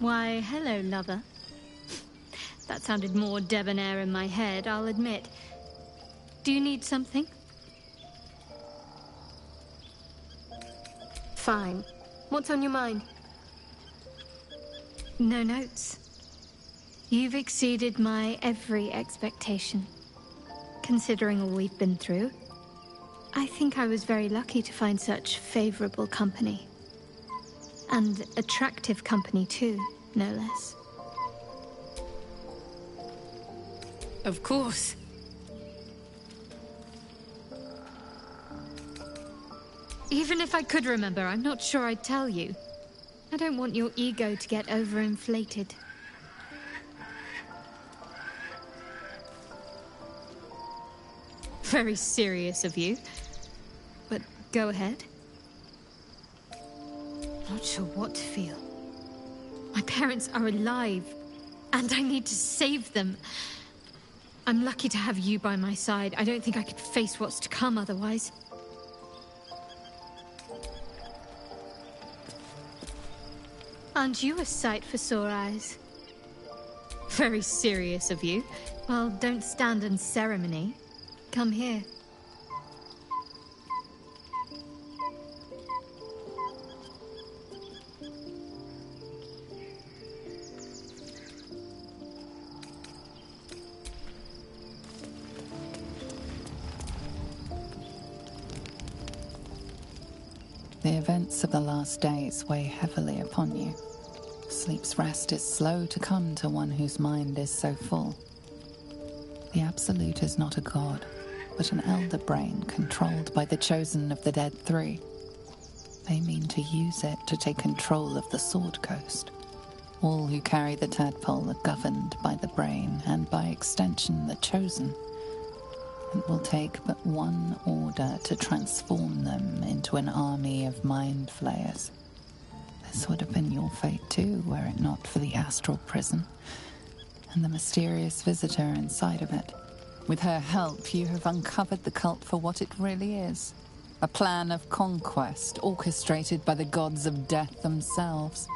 Why, hello, lover. That sounded more debonair in my head, I'll admit. Do you need something? Fine. What's on your mind? No notes. You've exceeded my every expectation. Considering all we've been through, I think I was very lucky to find such favorable company. And attractive company too, no less. Of course. Even if I could remember, I'm not sure I'd tell you. I don't want your ego to get overinflated. Very serious of you. But go ahead. Not sure what to feel. My parents are alive, and I need to save them. I'm lucky to have you by my side. I don't think I could face what's to come otherwise. Aren't you a sight for sore eyes? Very serious of you. Well, don't stand in ceremony. Come here. The events of the last days weigh heavily upon you. Sleep's rest is slow to come to one whose mind is so full. The Absolute is not a god, but an elder brain controlled by the chosen of the Dead Three. They mean to use it to take control of the Sword Coast. All who carry the tadpole are governed by the brain, and by extension the chosen. It will take but one order to transform them into an army of mind flayers. This would have been your fate too, were it not for the astral prison and the mysterious visitor inside of it. With her help, you have uncovered the cult for what it really is. A plan of conquest orchestrated by the gods of death themselves.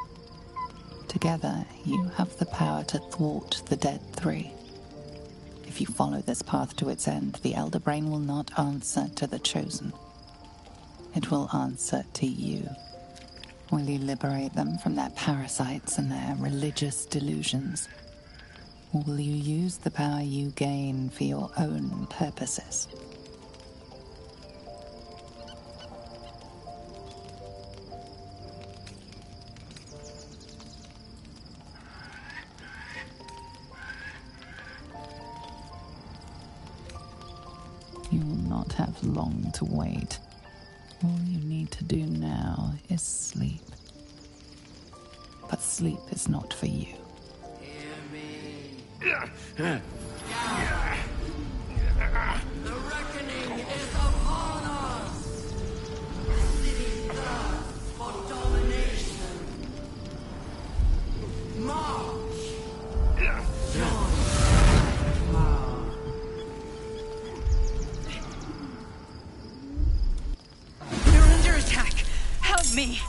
Together, you have the power to thwart the Dead Three. If you follow this path to its end, the Elder Brain will not answer to the Chosen. It will answer to you. Will you liberate them from their parasites and their religious delusions? Or will you use the power you gain for your own purposes? You will not have long to wait. All you need to do now is sleep. But sleep is not for you. The reckoning is upon us! The city thirsts for domination. March! Join power. They're under attack! Help me!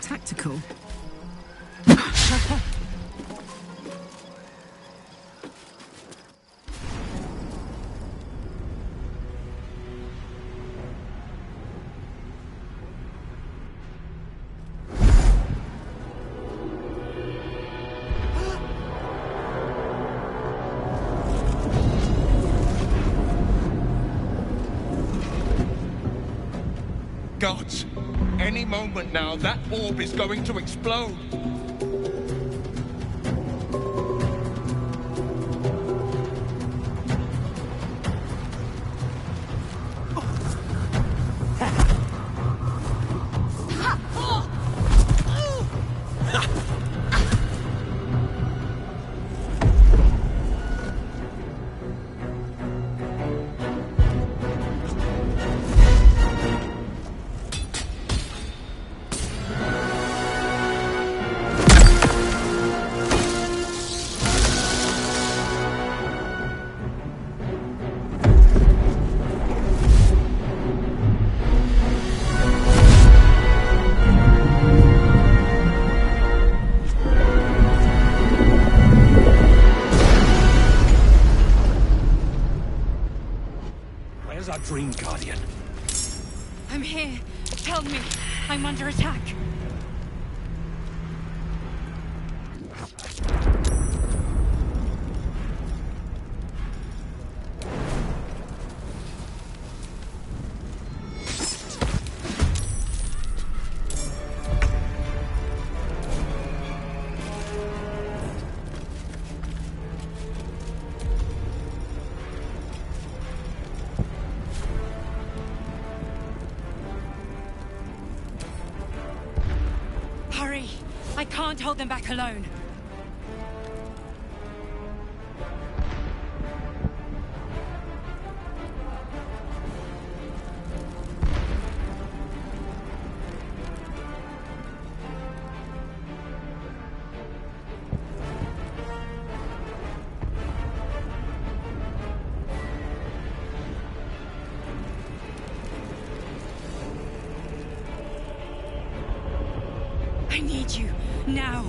Tactical. Gods! Any moment now, that orb is going to explode! Where's our Dream Guardian? I'm here. Help me. I'm under attack. Hurry! I can't hold them back alone. I need you, now!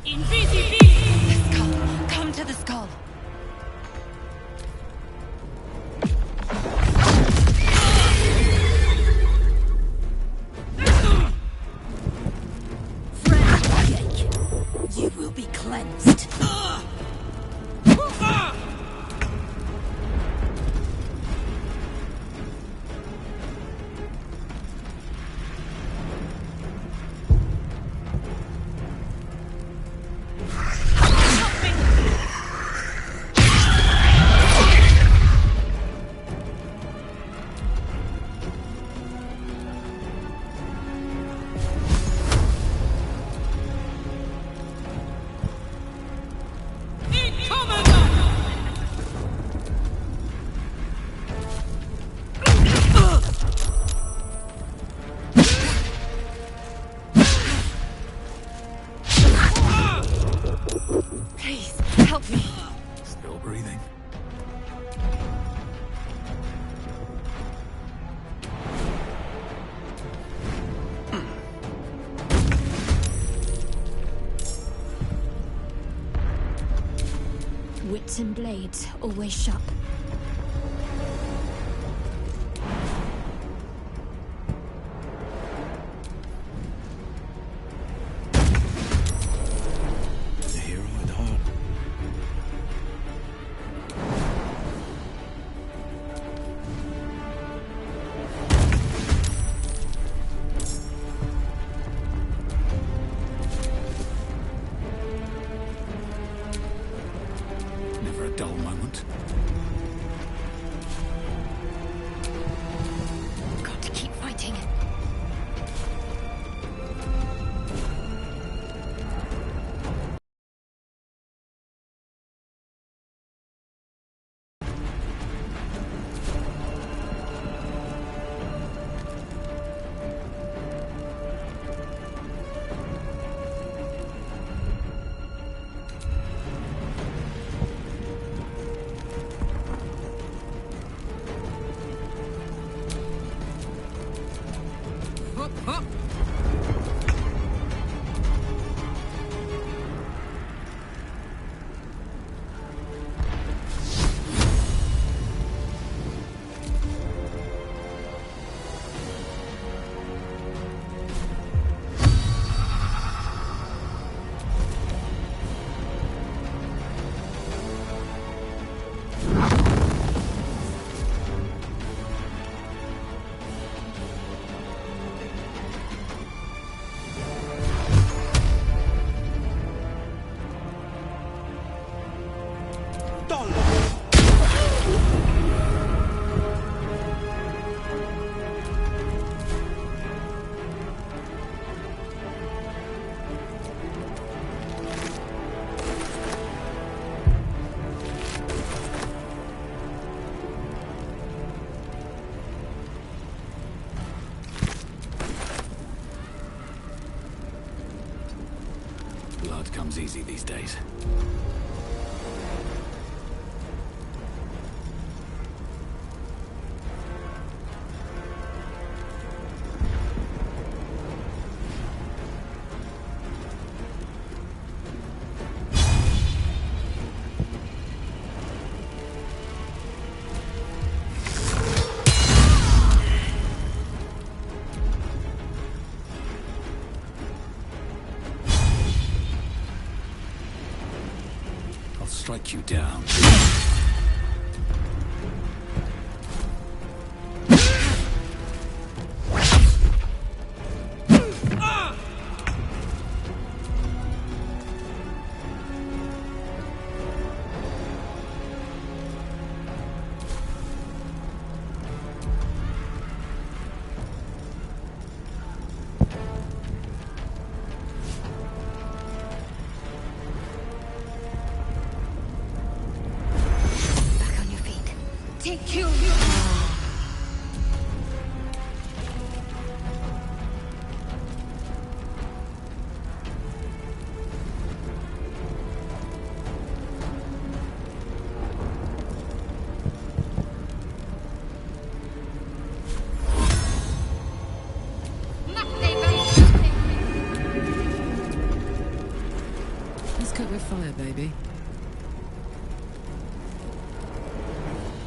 Invisible! The skull! Come to the skull! Friend Jake, you will be cleansed. Please, help me. Still breathing. Wits and blades, always sharp. A hero at heart. Never a dull moment. Blood comes easy these days. Strike you down. Take you. Let's cut with fire, baby.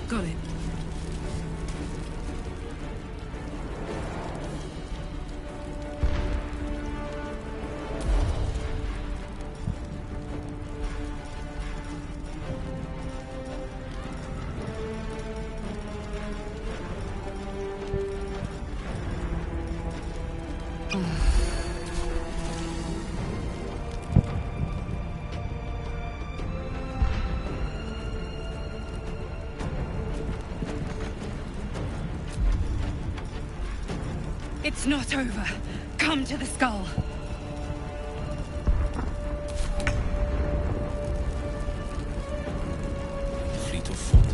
Got it. It's not over. Come to the skull. Fleet of foot.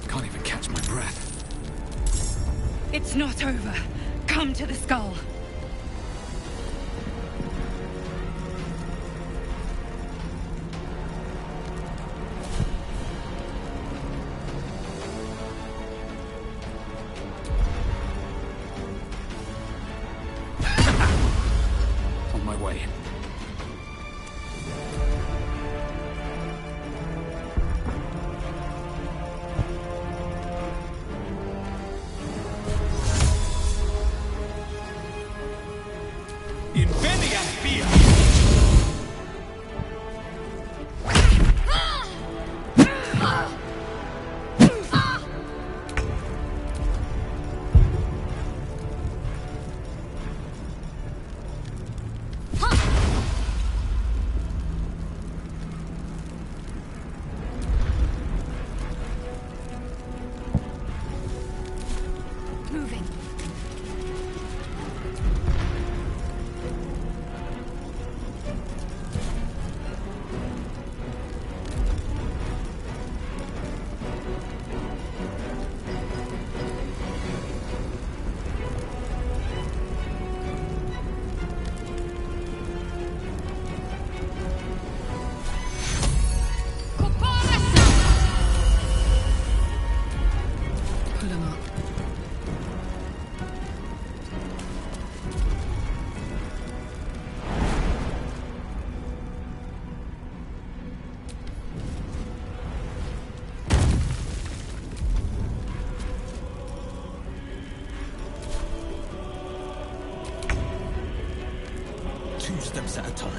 Can't even catch my breath. It's not over. Come to the skull. On my way. Moving. Pull him up. Two steps at a time.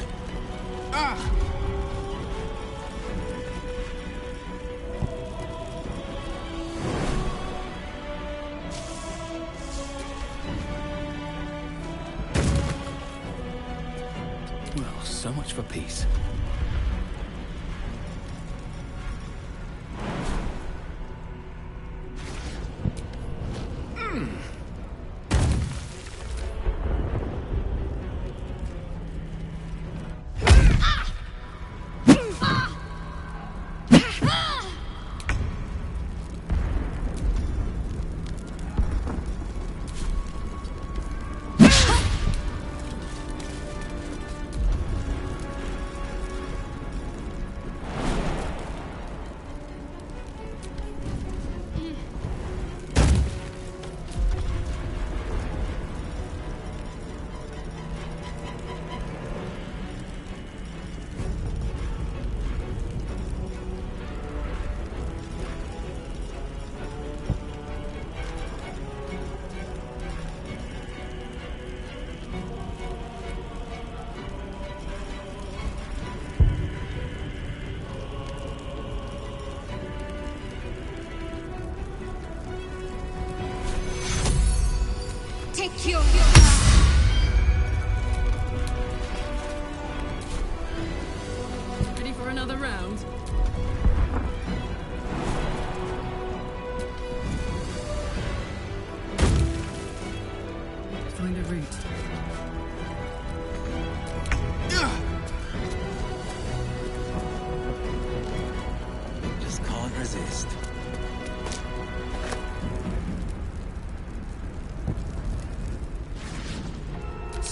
Well, so much for peace.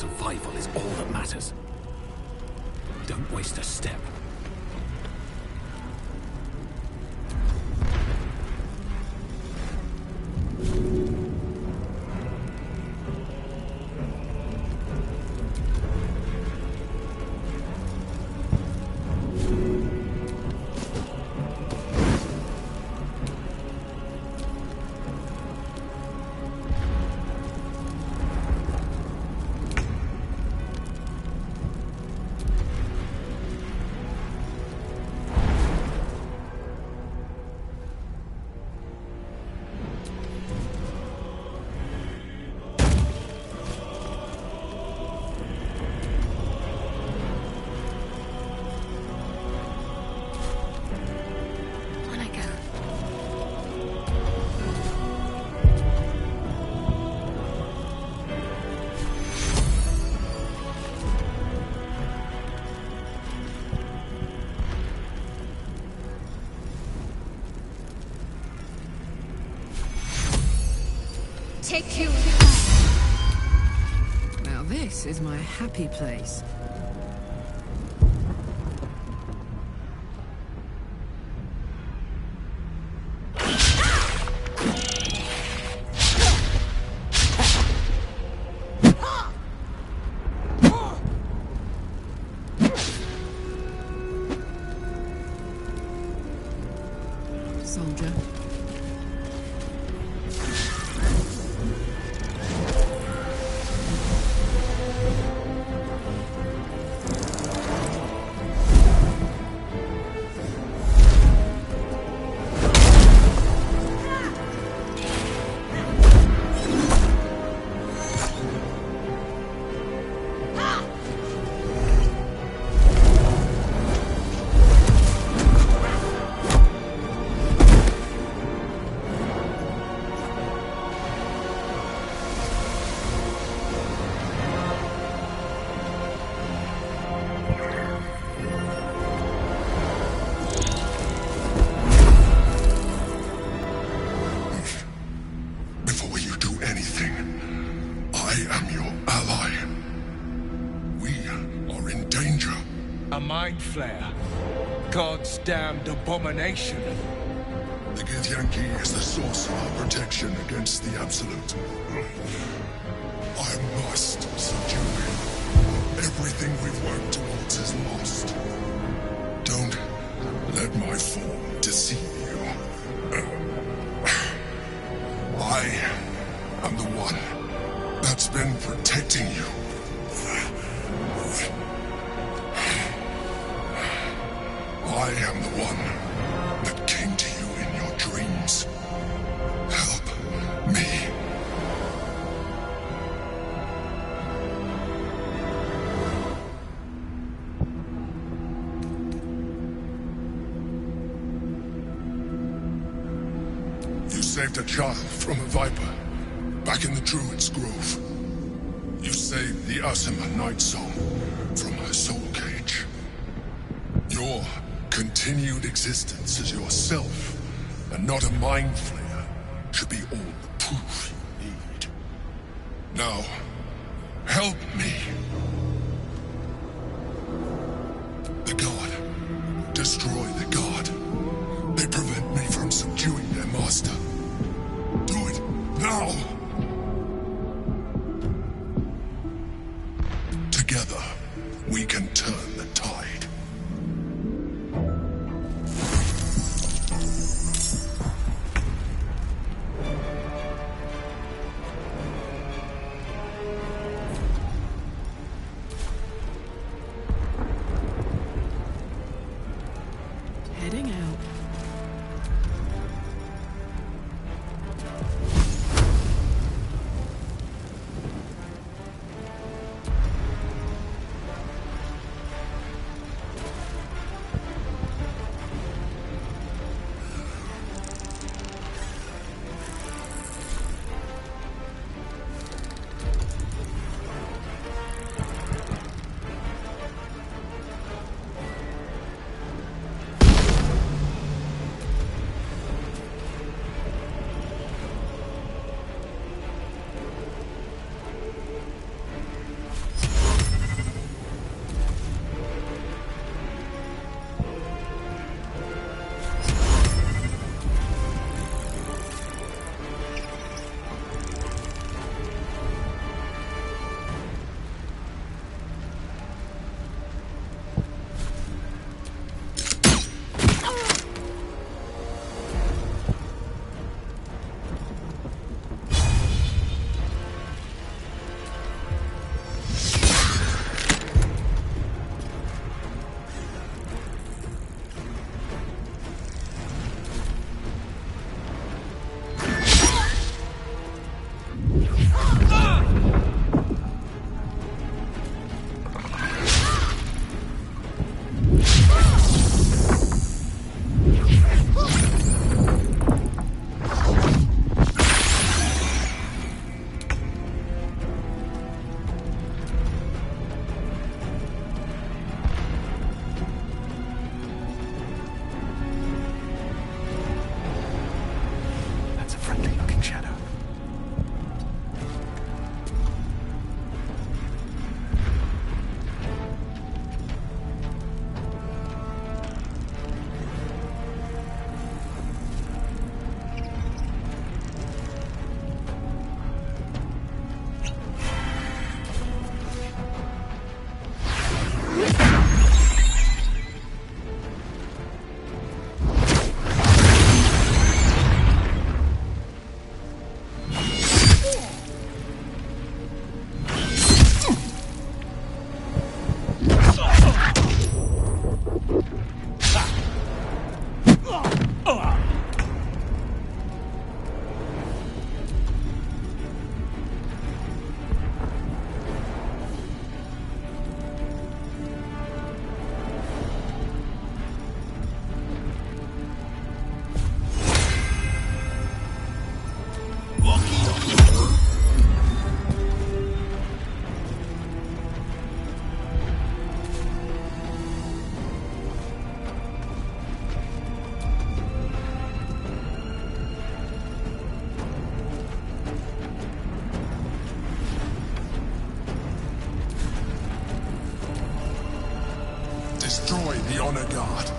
survival is all that matters. Don't waste a step. Take you. Now this is my happy place. Soldier. Mind flare. God's damned abomination. The Githyanki is the source of our protection against the Absolute. I must subdue him. Everything we've worked towards is lost. Don't let my form deceive you. I am the one that's been protecting you. I am the one that came to you in your dreams. Help me. You saved a child from a viper back in the Druid's Grove. You saved the Asima Night Soul from her soul cage. Your continued existence as yourself, and not a mind flayer, should be all the proof you need. Now, help me. The God. Destroy the God. They prevent me from subduing their master. Do it now. Together, we can turn the tide. Heading out. destroy the Honor Guard.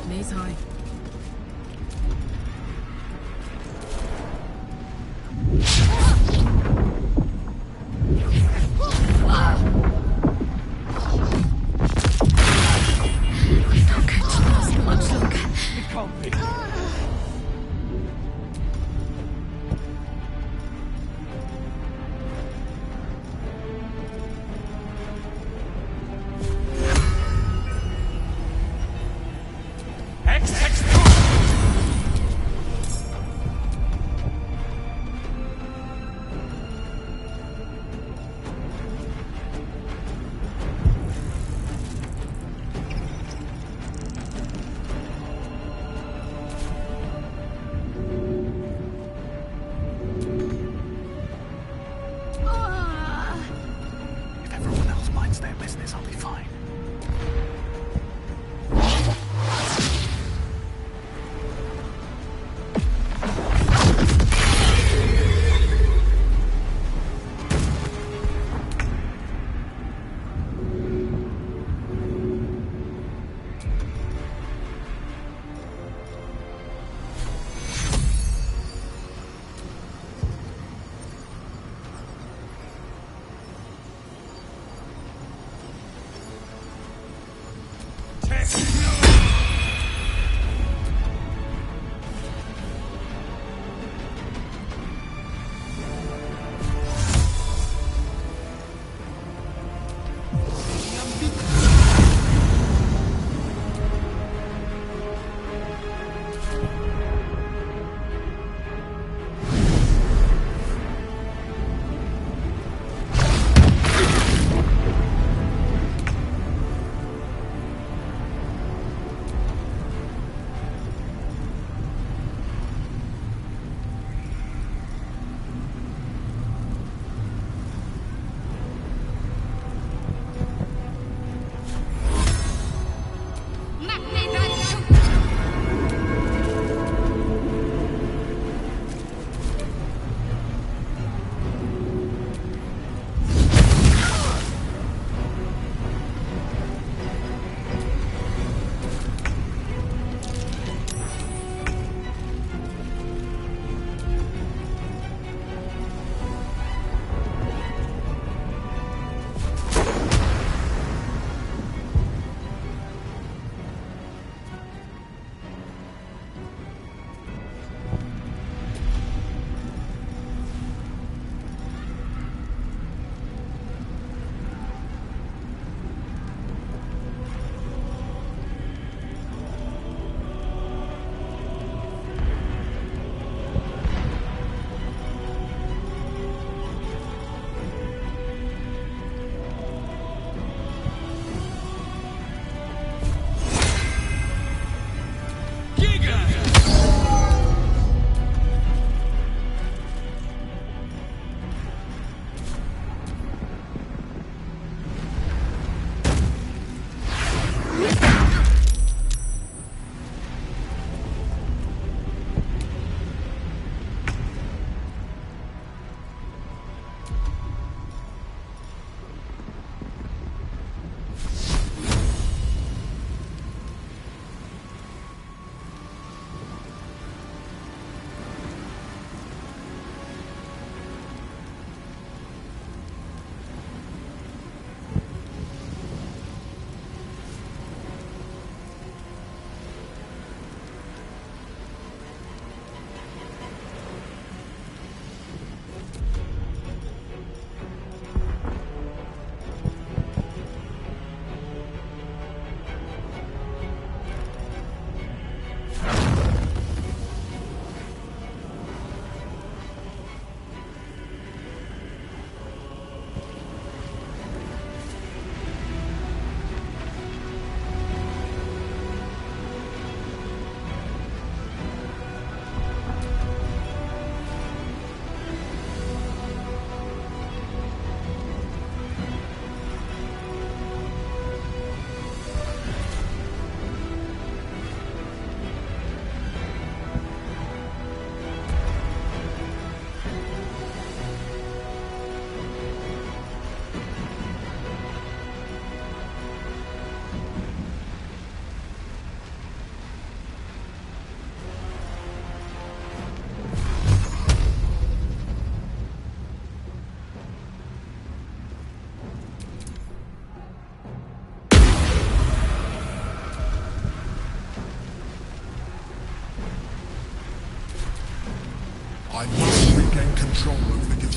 Knees high. If everyone else minds their business, I'll be fine.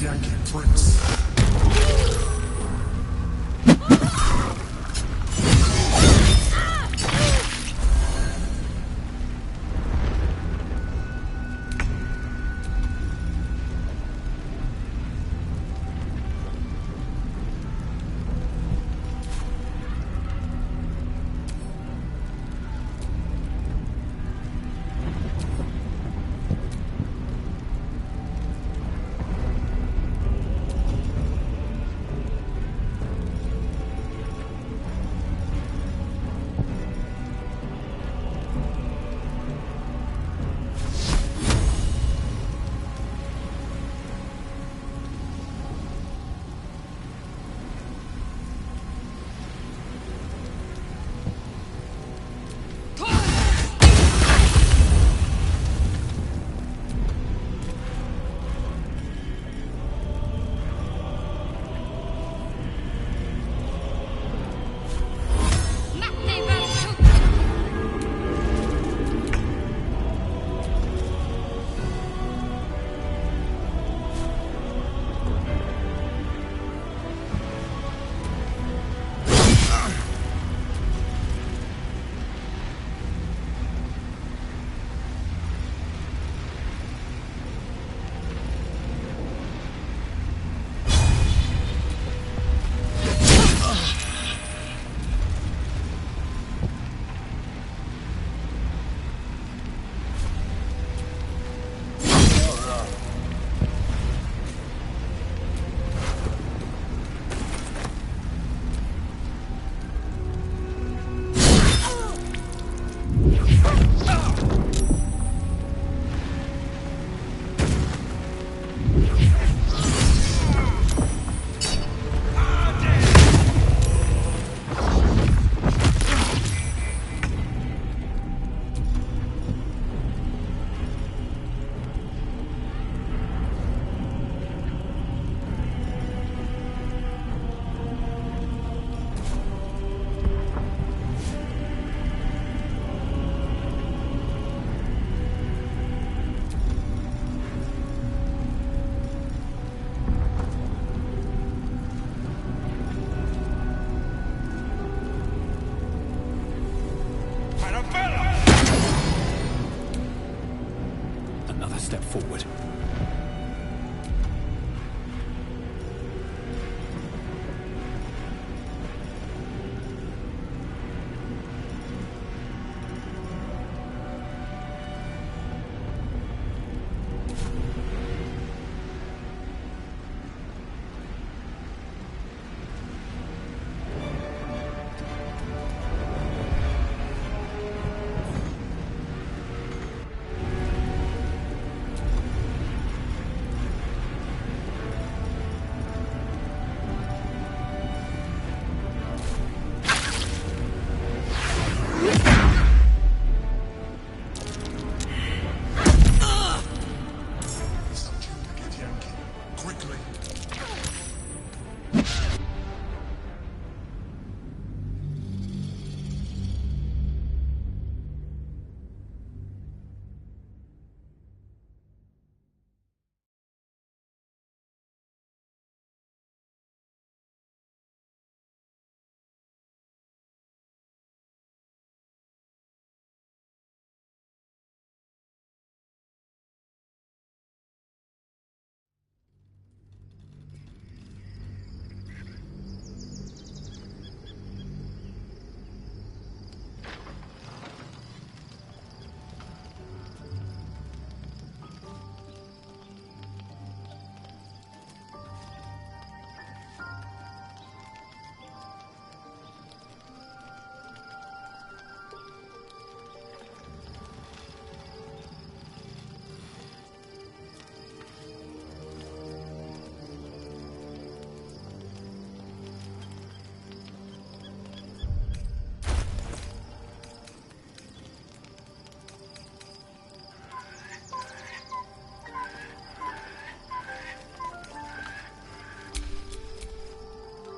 Githyanki Prince. Another step forward.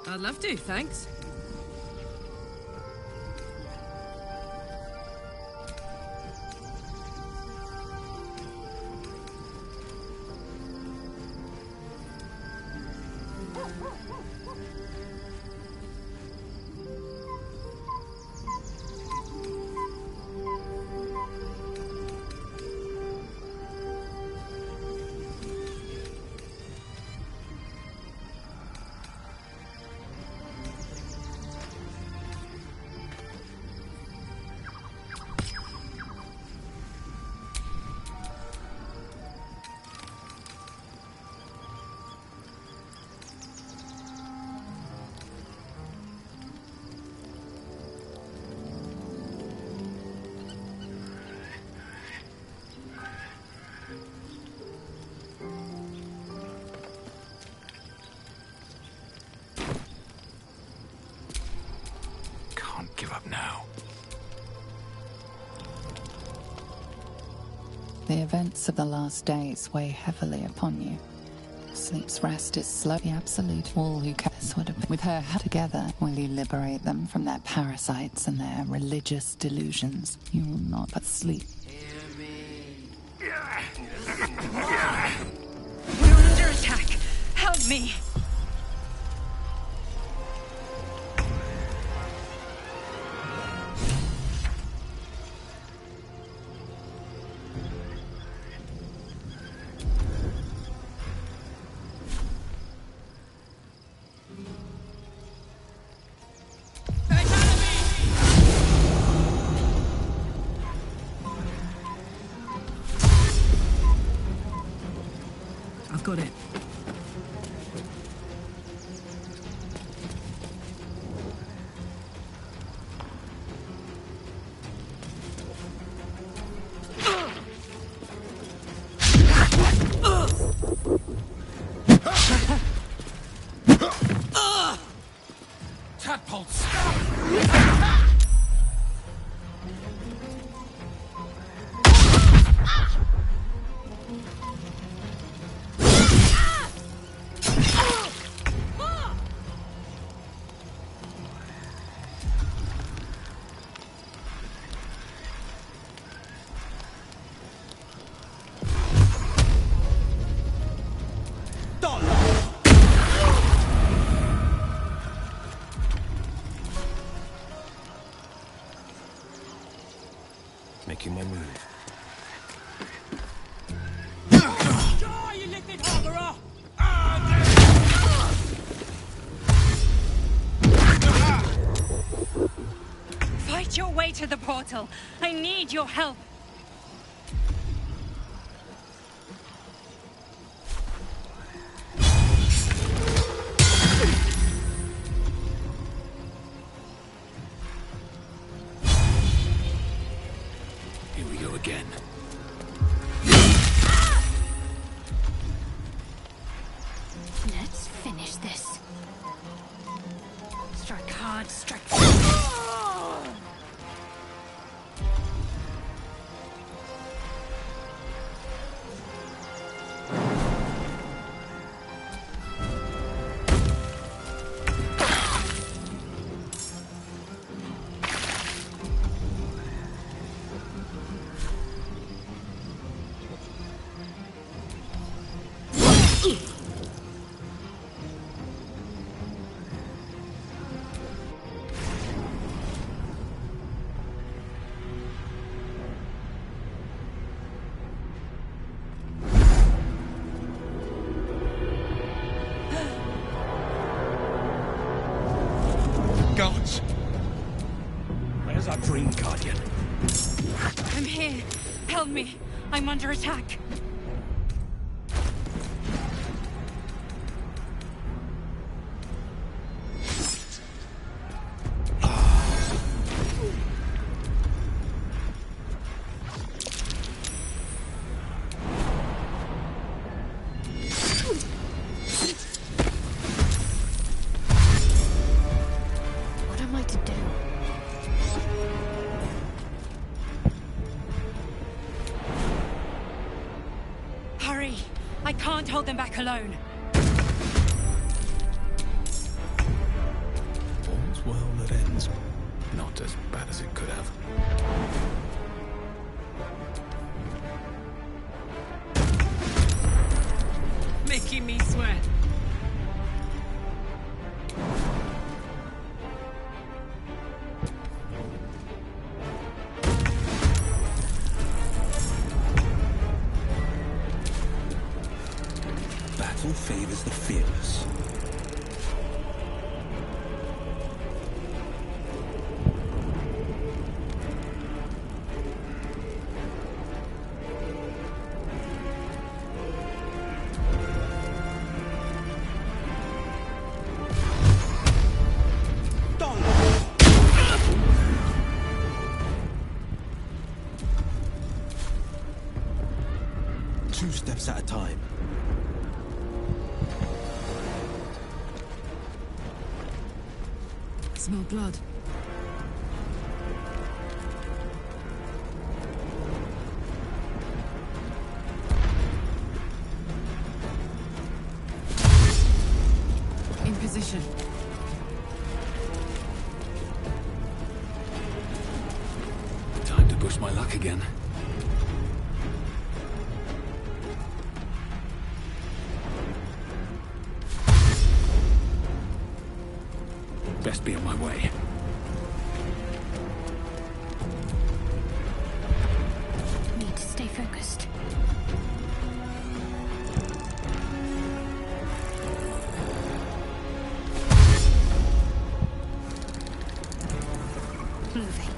I'd love to, thanks. give up now. The events of the last days weigh heavily upon you. Sleep's rest is slow. The absolute all who cares would have been with her together. Will you liberate them from their parasites and their religious delusions? You will not but sleep. We're under attack. Help me. I've got it. Tadpoles! Making my move. You lifted harborer! Fight your way to the portal. I need your help. Here we go again. Let's finish this. Strike hard, strike. Guards! Where's our dream guardian? I'm here. Help me. I'm under attack. What am I to do? Hurry. I can't hold them back alone. All's well that ends. Not as bad as it could have. Making me sweat. Battle favors the fearless. Two steps at a time. Smell blood. Push my luck again. Best be on my way. Need to stay focused. Moving.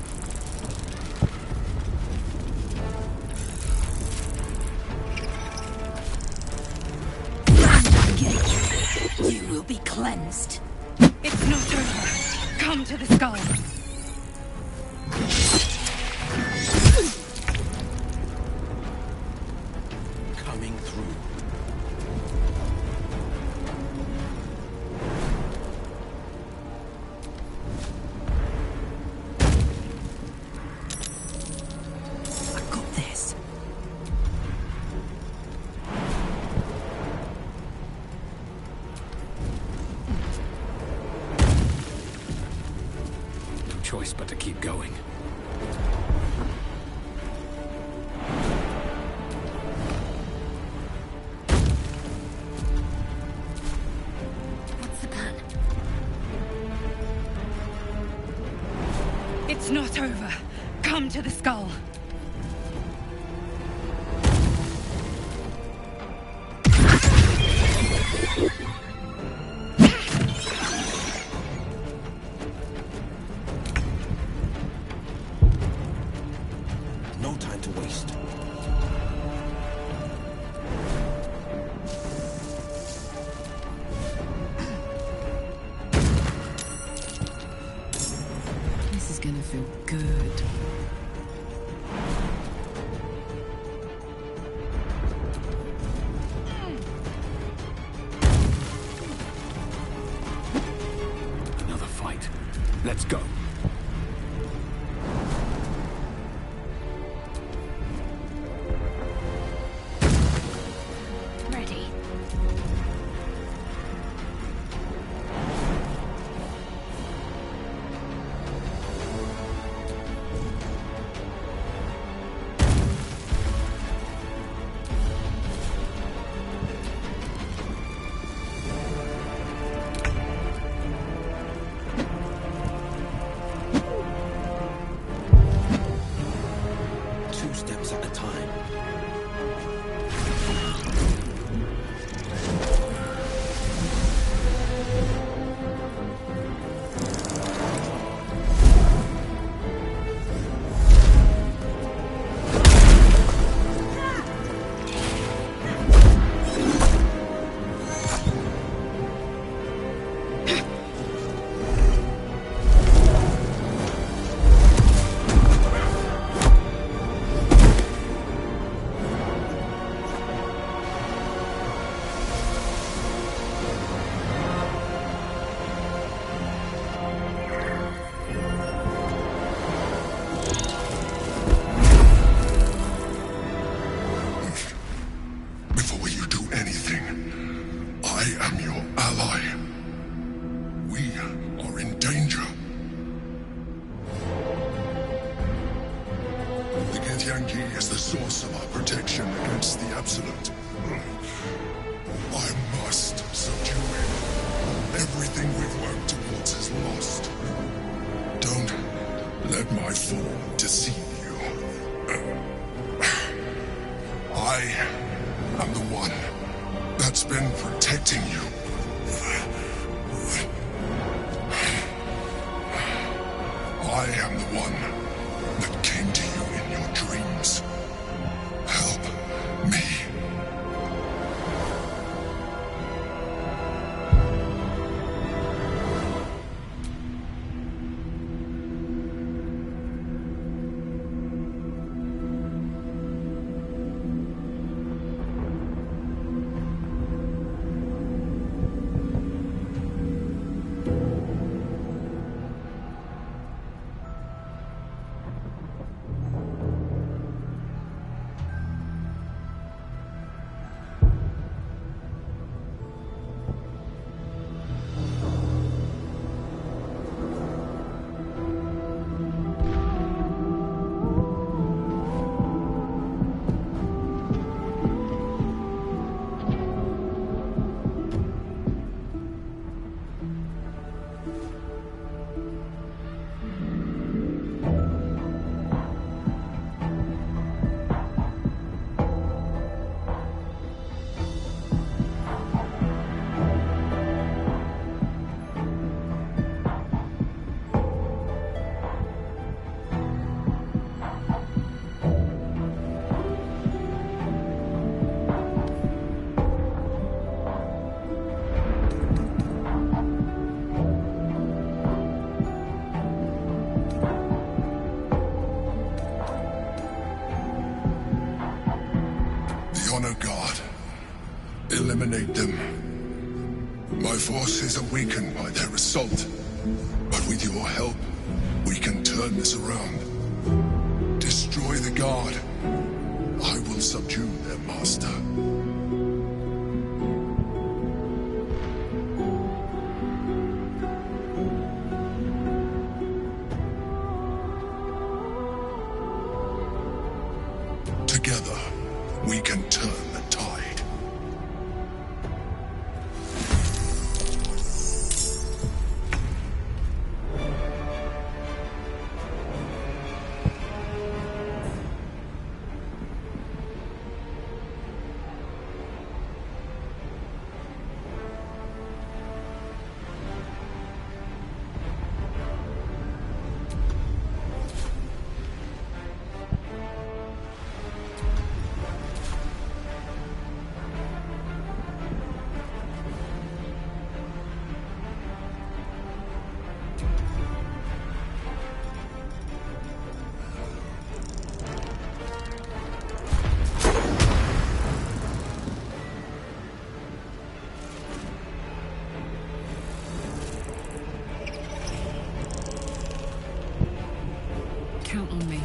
You will be cleansed. It's not over. Come to the skull. Coming through. I got this. No choice but to keep going. What's the plan? It's not over. Come to the skull. No time to waste. This is gonna feel good. Another fight. Let's go. Ready. Two steps at a time. Before you do anything, I am your ally. We are in danger. The Githyanki is the source of our protection against the Absolute. I must subdue him. Everything we've worked towards is lost. Don't let my fall deceive you. I am the one that's been protecting you. I am the one that came to you in your dreams. Help me. eliminate them. My forces are weakened by their assault, but with your help, we can turn this around. Destroy the guard. I will subdue their master. Together, we can turn the tide. Count on me.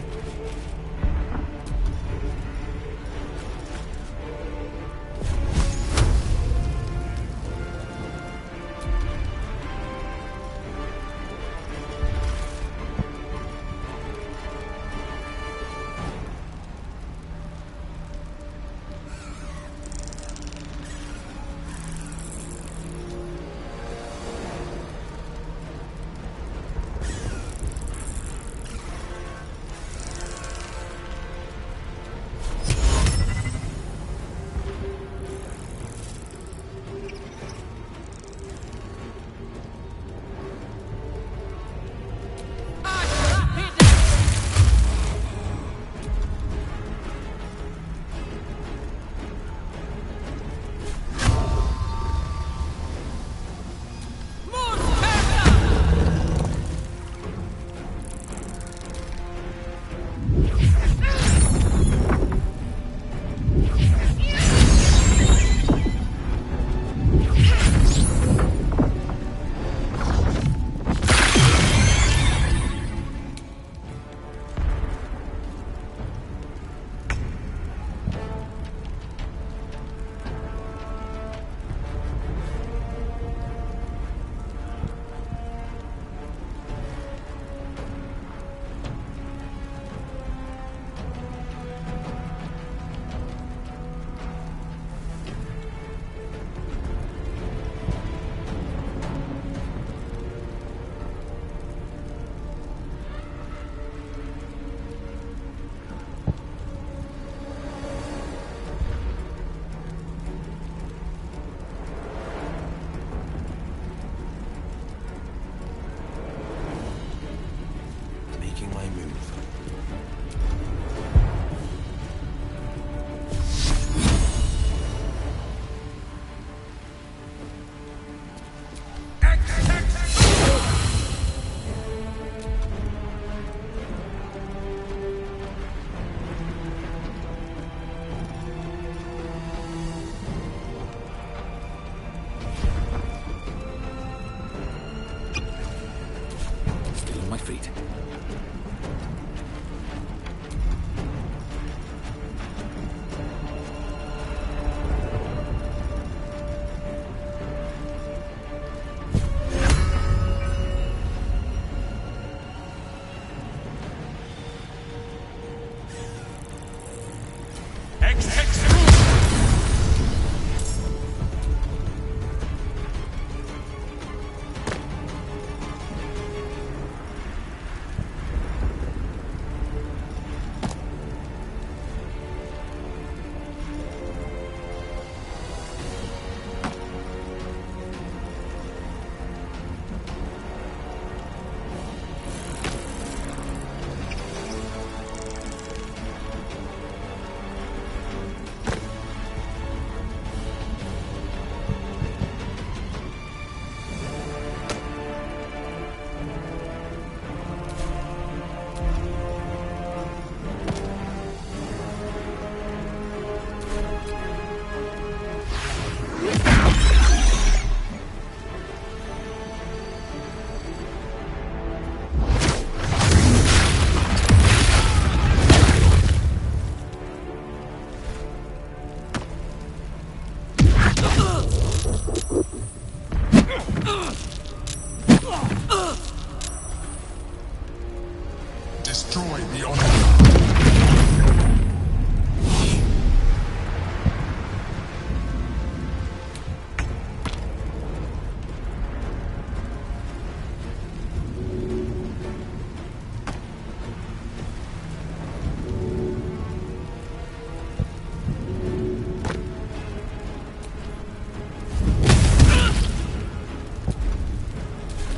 destroy the honor.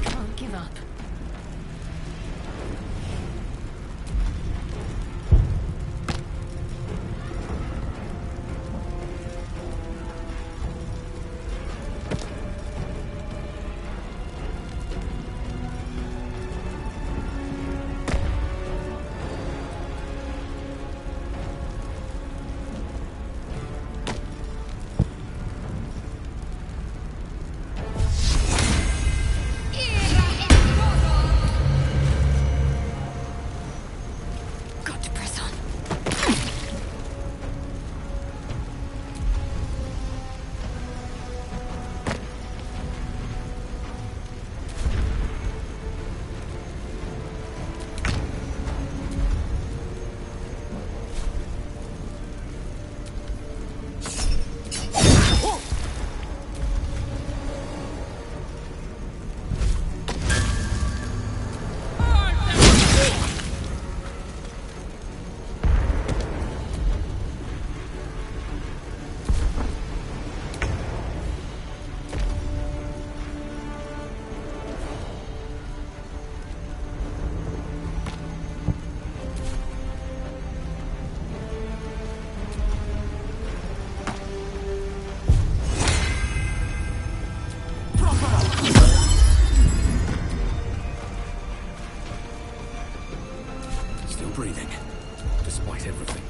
Can't give up. Got to press on. Still breathing, despite everything.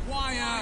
Quiet!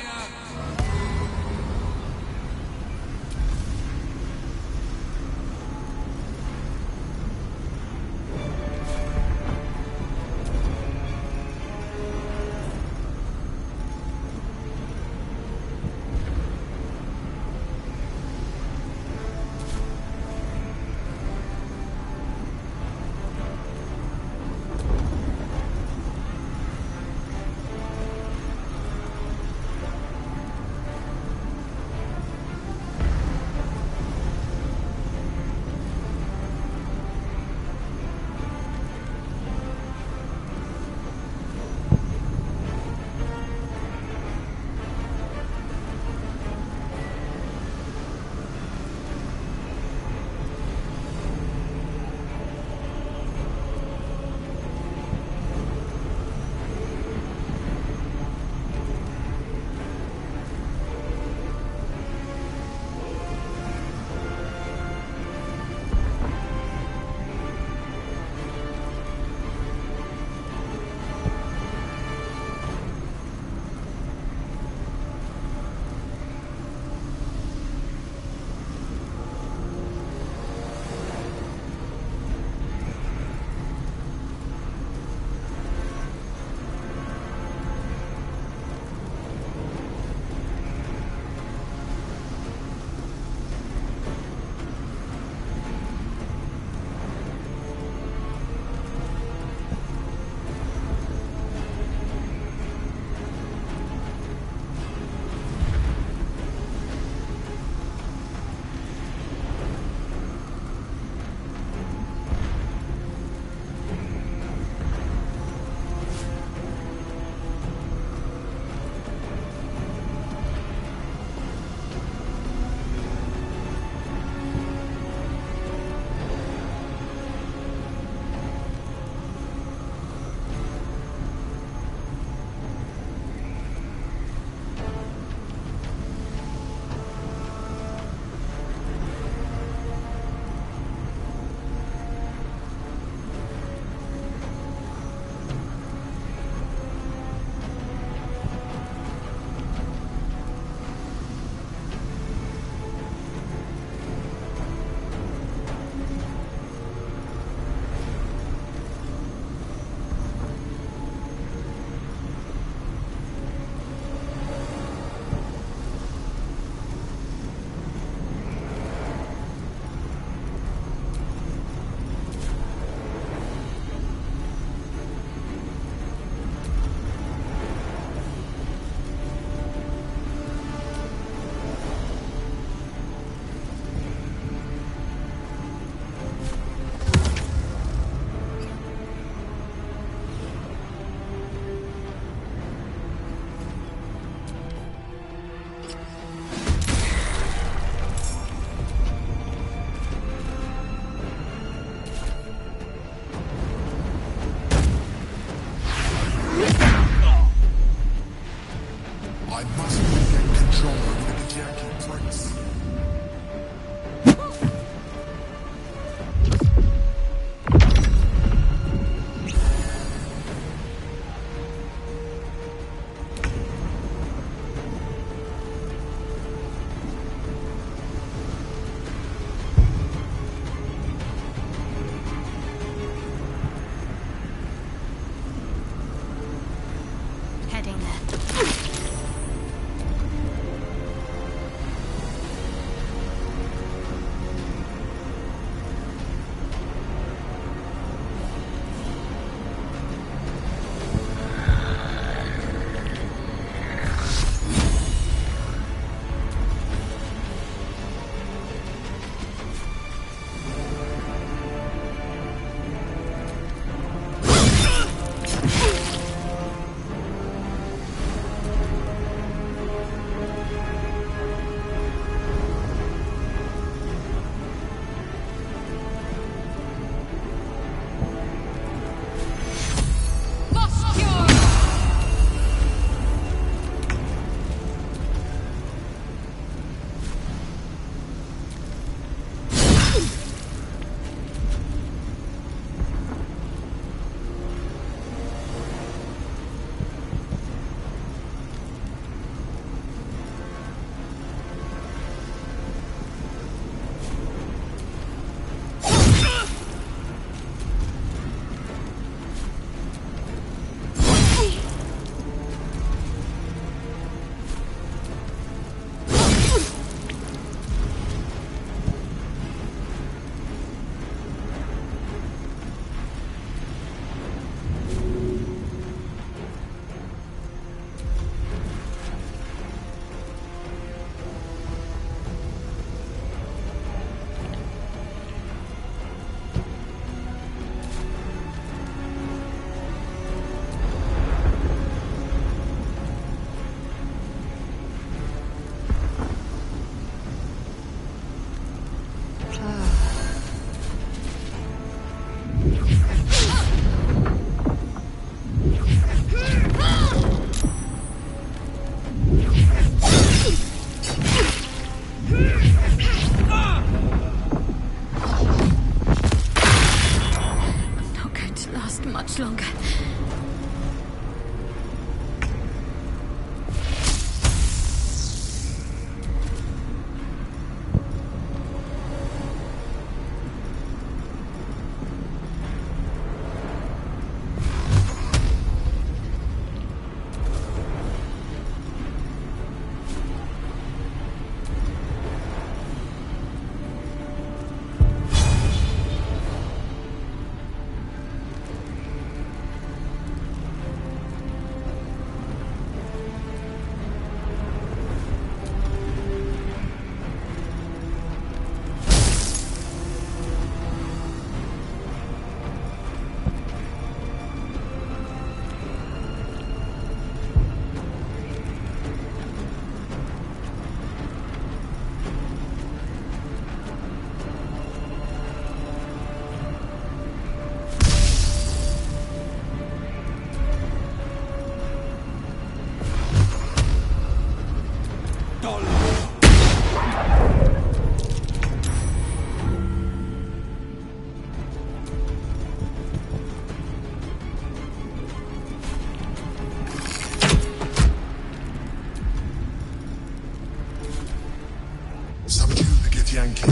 Subdue the Githyanki.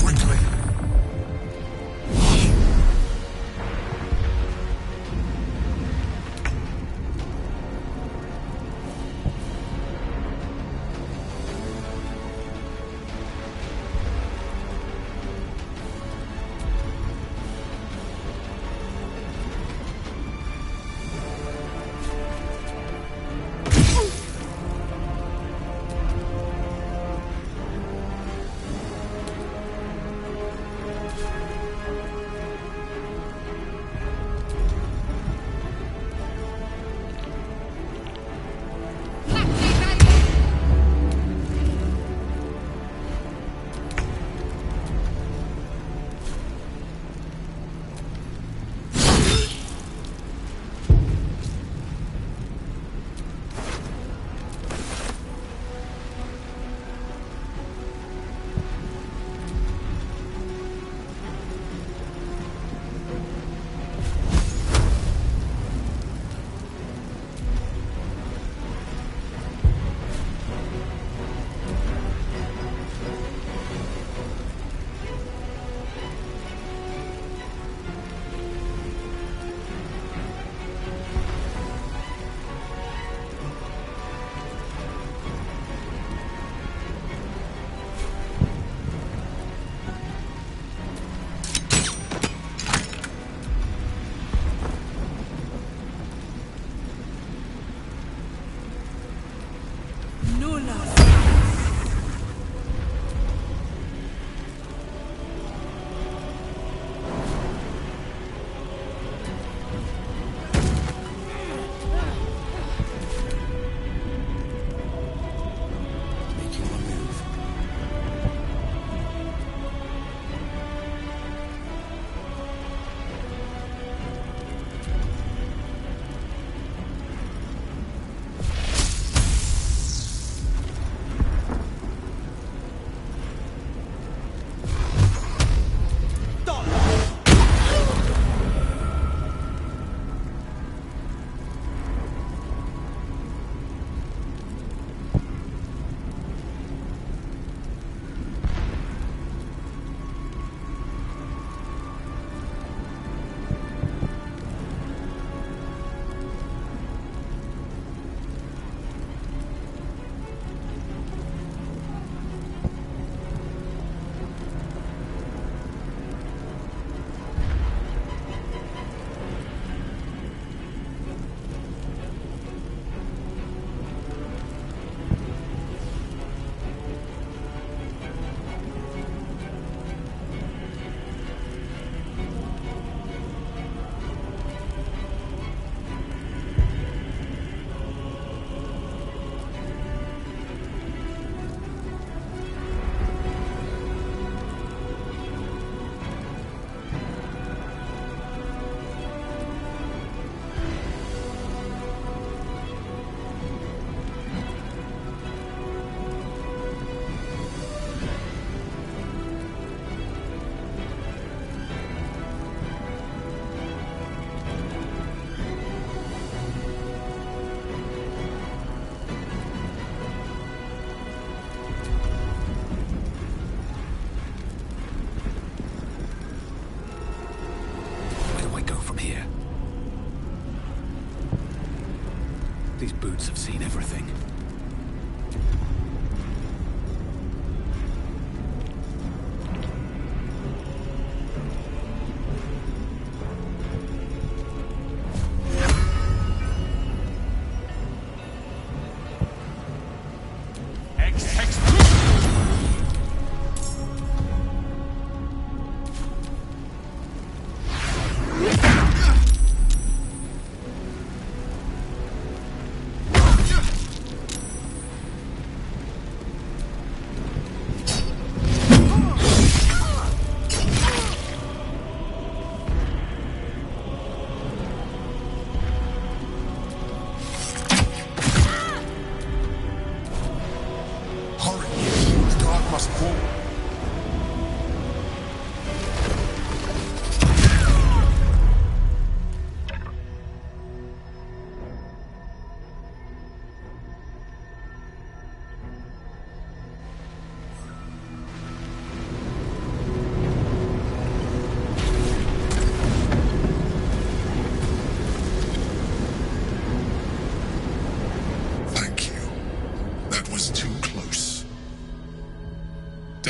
Quickly. These boots have seen everything.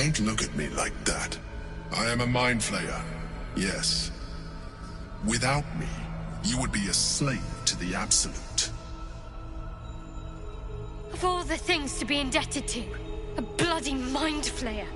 Don't look at me like that. I am a mind flayer, yes. Without me, you would be a slave to the Absolute. Of all the things to be indebted to, a bloody mind flayer.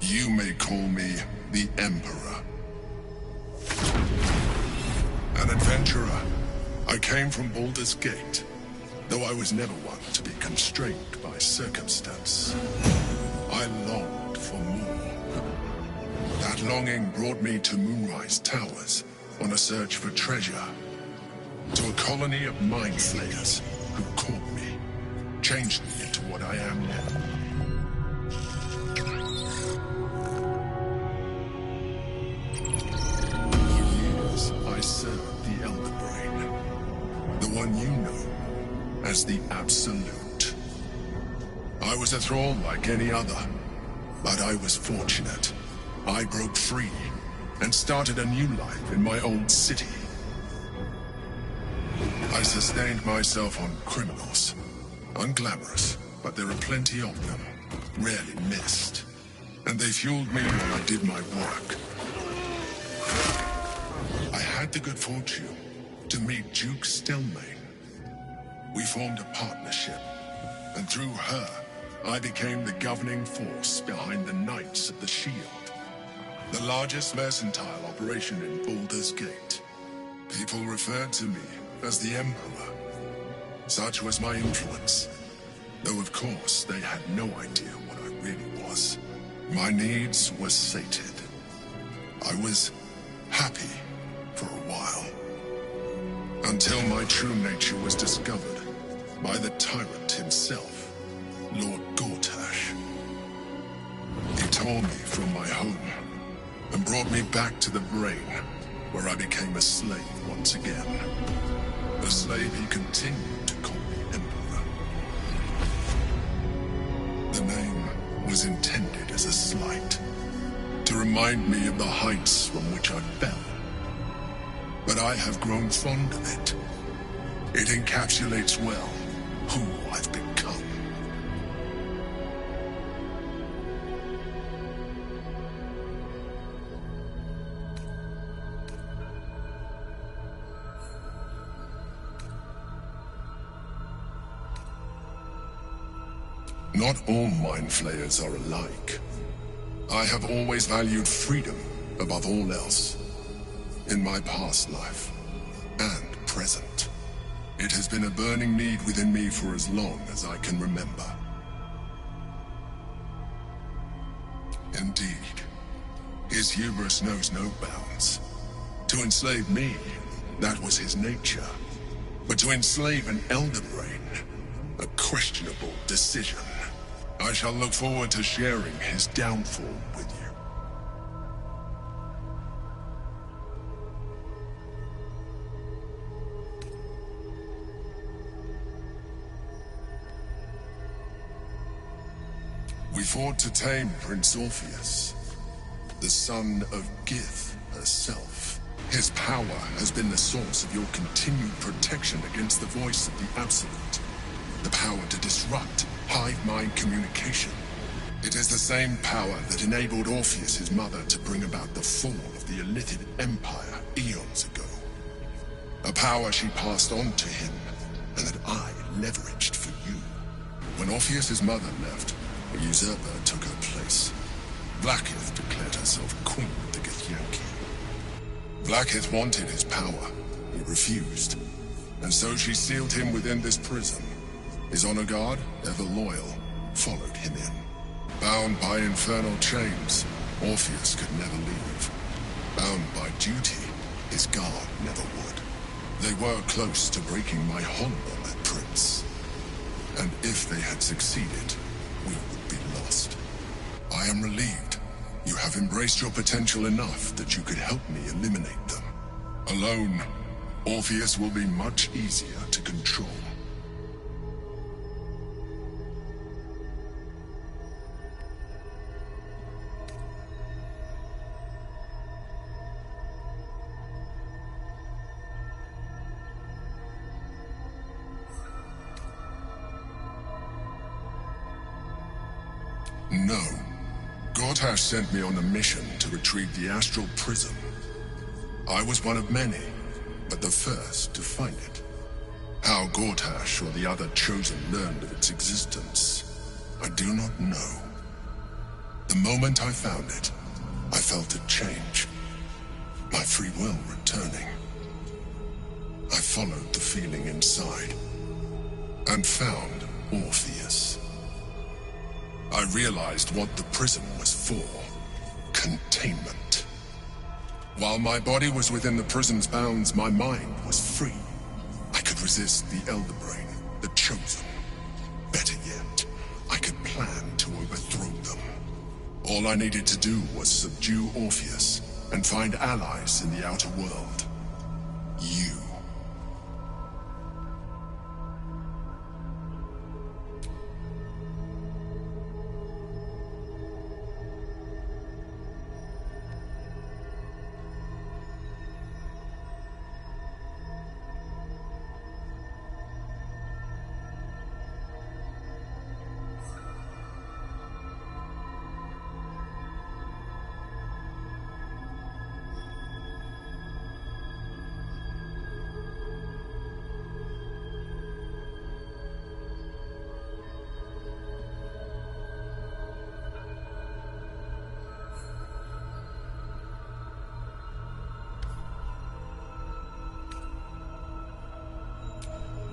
You may call me the Emperor. An adventurer. I came from Baldur's Gate, though I was never one to be constrained by circumstance. I longed for more. That longing brought me to Moonrise Towers on a search for treasure. To a colony of mind flayers who caught me, changed me into what I am now. I served the Elder Brain, the one you know as the Absolute. I was a thrall like any other, but I was fortunate. I broke free and started a new life in my old city. I sustained myself on criminals. Unglamorous, but there are plenty of them, rarely missed. And they fueled me while I did my work. I had the good fortune to meet Duke Stelmane. We formed a partnership, and through her, I became the governing force behind the Knights of the Shield, the largest mercantile operation in Baldur's Gate. People referred to me as the Emperor. Such was my influence, though of course they had no idea what I really was. My needs were sated. I was happy for a while, until my true nature was discovered by the tyrant himself, Lord Gortash. He tore me from my home and brought me back to the Brain, where I became a slave once again. A slave he continued to call me Emperor. The name was intended as a slight, to remind me of the heights from which I fell. But I have grown fond of it. It encapsulates well who I've become. Not all mind flayers are alike. I have always valued freedom above all else. In my past life, and present. It has been a burning need within me for as long as I can remember. Indeed, his hubris knows no bounds. To enslave me, that was his nature. But to enslave an Elder Brain, a questionable decision. I shall look forward to sharing his downfall with you. We fought to tame Prince Orpheus, the son of Gith herself. His power has been the source of your continued protection against the voice of the Absolute. The power to disrupt hive mind communication. It is the same power that enabled Orpheus' mother to bring about the fall of the Illithid Empire eons ago. A power she passed on to him, and that I leveraged for you. When Orpheus' mother left, a usurper took her place. Blackith declared herself queen of the Githyanki. Blackith wanted his power. He refused. And so she sealed him within this prison. His honor guard, ever loyal, followed him in. Bound by infernal chains, Orpheus could never leave. Bound by duty, his guard never would. They were close to breaking my honor at Prince. And if they had succeeded, we would be lost. I am relieved. You have embraced your potential enough that you could help me eliminate them. Alone, Orpheus will be much easier to control. No. Gortash sent me on a mission to retrieve the astral prism. I was one of many, but the first to find it. How Gortash or the other Chosen learned of its existence, I do not know. The moment I found it, I felt a change. My free will returning. I followed the feeling inside, and found Orpheus. I realized what the prism was for. Containment. While my body was within the prism's bounds, my mind was free. I could resist the Elder Brain, the Chosen. Better yet, I could plan to overthrow them. All I needed to do was subdue Orpheus and find allies in the outer world. You.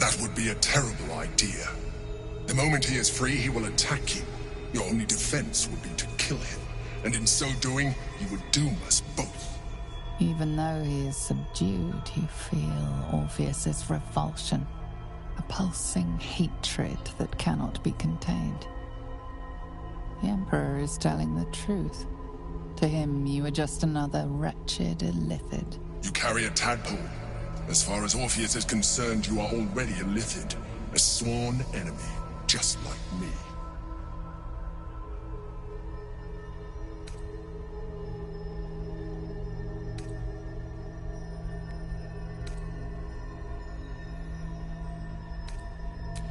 That would be a terrible idea. The moment he is free, he will attack you. Your only defense would be to kill him, and in so doing, he would doom us both. Even though he is subdued, you feel Orpheus's revulsion, a pulsing hatred that cannot be contained. The Emperor is telling the truth. To him, you are just another wretched illithid. You carry a tadpole. As far as Orpheus is concerned, you are already a Lithid, a sworn enemy, just like me.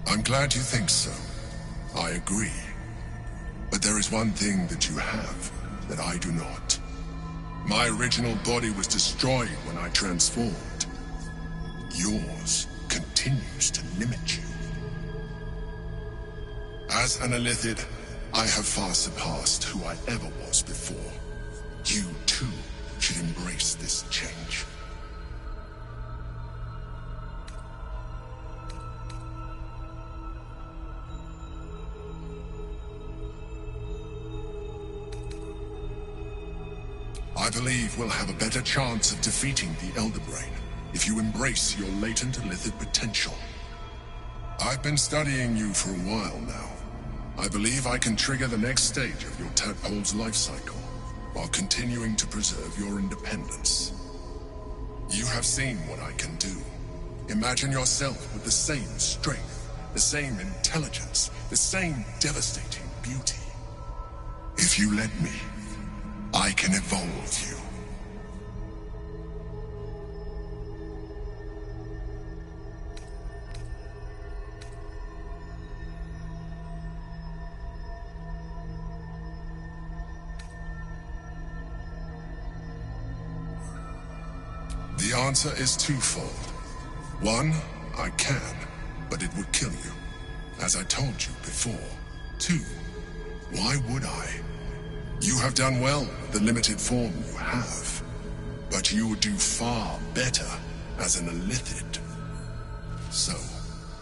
I'm glad you think so. I agree. But there is one thing that you have that I do not. My original body was destroyed when I transformed. Yours continues to limit you. As an Illithid, I have far surpassed who I ever was before. You, too, should embrace this change. I believe we'll have a better chance of defeating the Elder Brain if you embrace your latent Illithid potential. I've been studying you for a while now. I believe I can trigger the next stage of your tadpole's life cycle, while continuing to preserve your independence. You have seen what I can do. Imagine yourself with the same strength, the same intelligence, the same devastating beauty. If you let me, I can evolve you. The answer is twofold. One, I can, but it would kill you, as I told you before. Two, why would I? You have done well with the limited form you have, but you would do far better as an Illithid. So,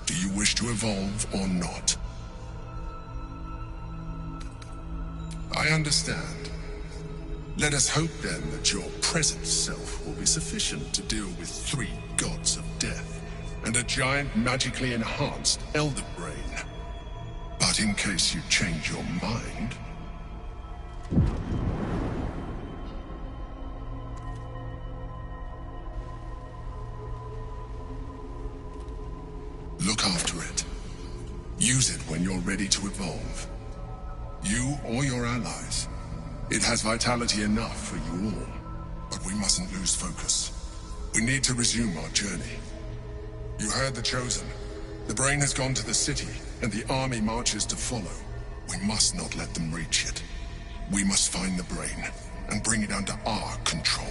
do you wish to evolve or not? I understand. Let us hope then that your present self will be sufficient to deal with 3 gods of death and a giant magically enhanced Elder Brain. But in case you change your mind, ready to evolve. You or your allies. It has vitality enough for you all. But we mustn't lose focus. We need to resume our journey. You heard the Chosen. The brain has gone to the city, and the army marches to follow. We must not let them reach it. We must find the brain, and bring it under our control.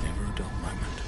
Never a dull moment.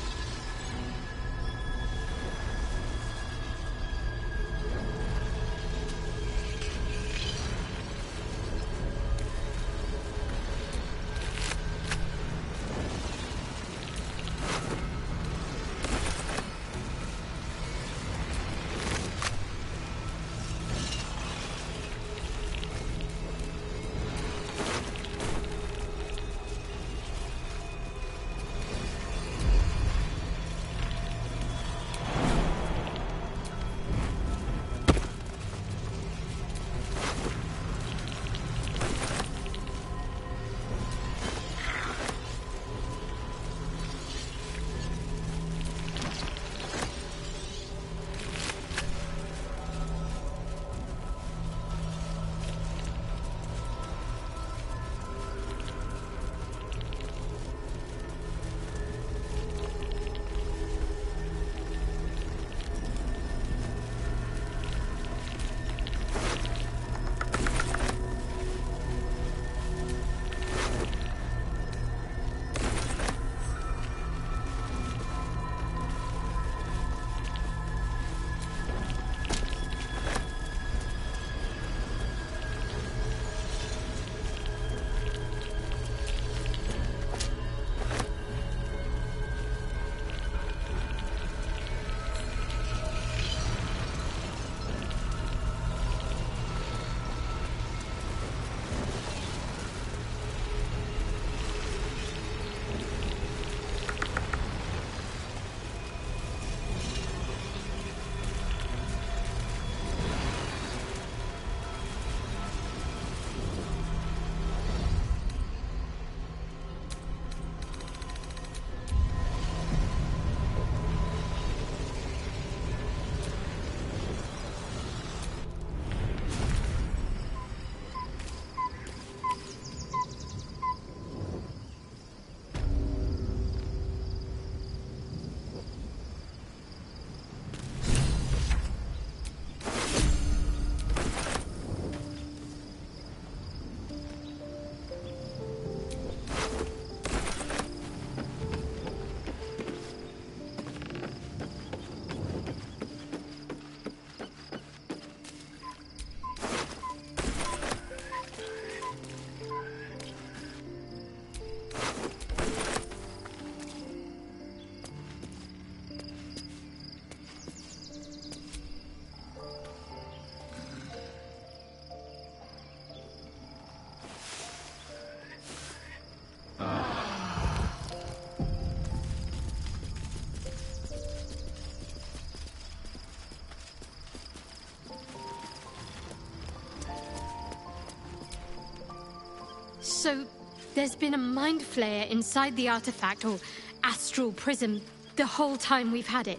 So, there's been a mind flayer inside the artifact, or astral prism, the whole time we've had it.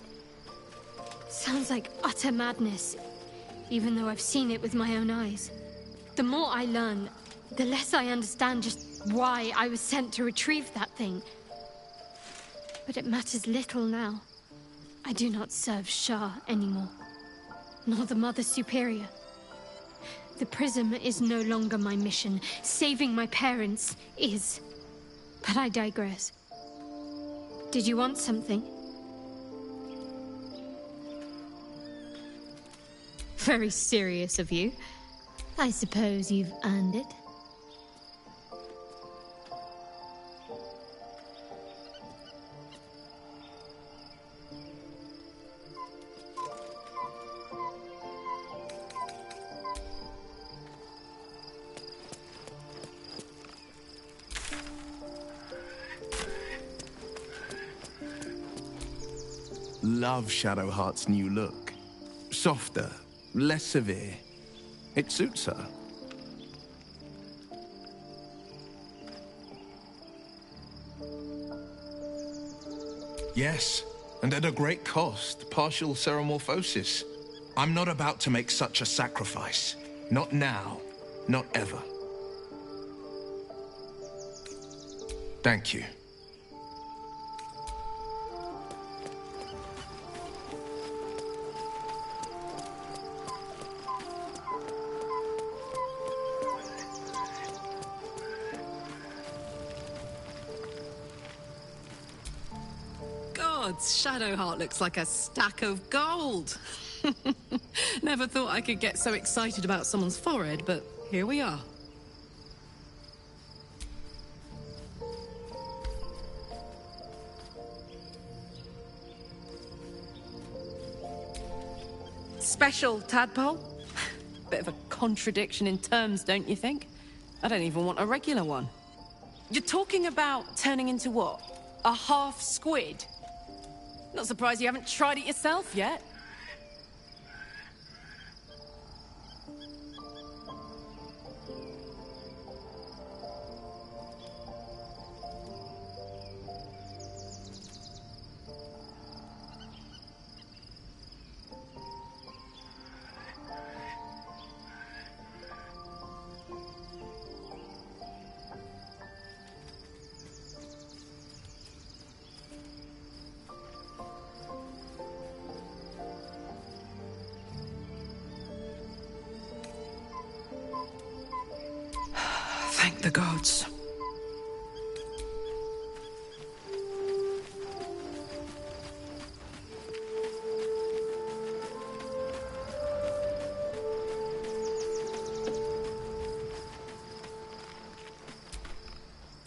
Sounds like utter madness, even though I've seen it with my own eyes. The more I learn, the less I understand just why I was sent to retrieve that thing. But it matters little now. I do not serve Shah anymore, nor the Mother Superior. The prism is no longer my mission. Saving my parents is. But I digress. Did you want something? Very serious of you. I suppose you've earned it. Love Shadowheart's new look. Softer, less severe. It suits her. Yes, and at a great cost, partial ceremorphosis. I'm not about to make such a sacrifice. Not now, not ever. Thank you. Gods, Shadowheart looks like a stack of gold. Never thought I could get so excited about someone's forehead, but here we are. Special, tadpole? Bit of a contradiction in terms, don't you think? I don't even want a regular one. You're talking about turning into what? A half squid? Not surprised you haven't tried it yourself yet. Thank the gods.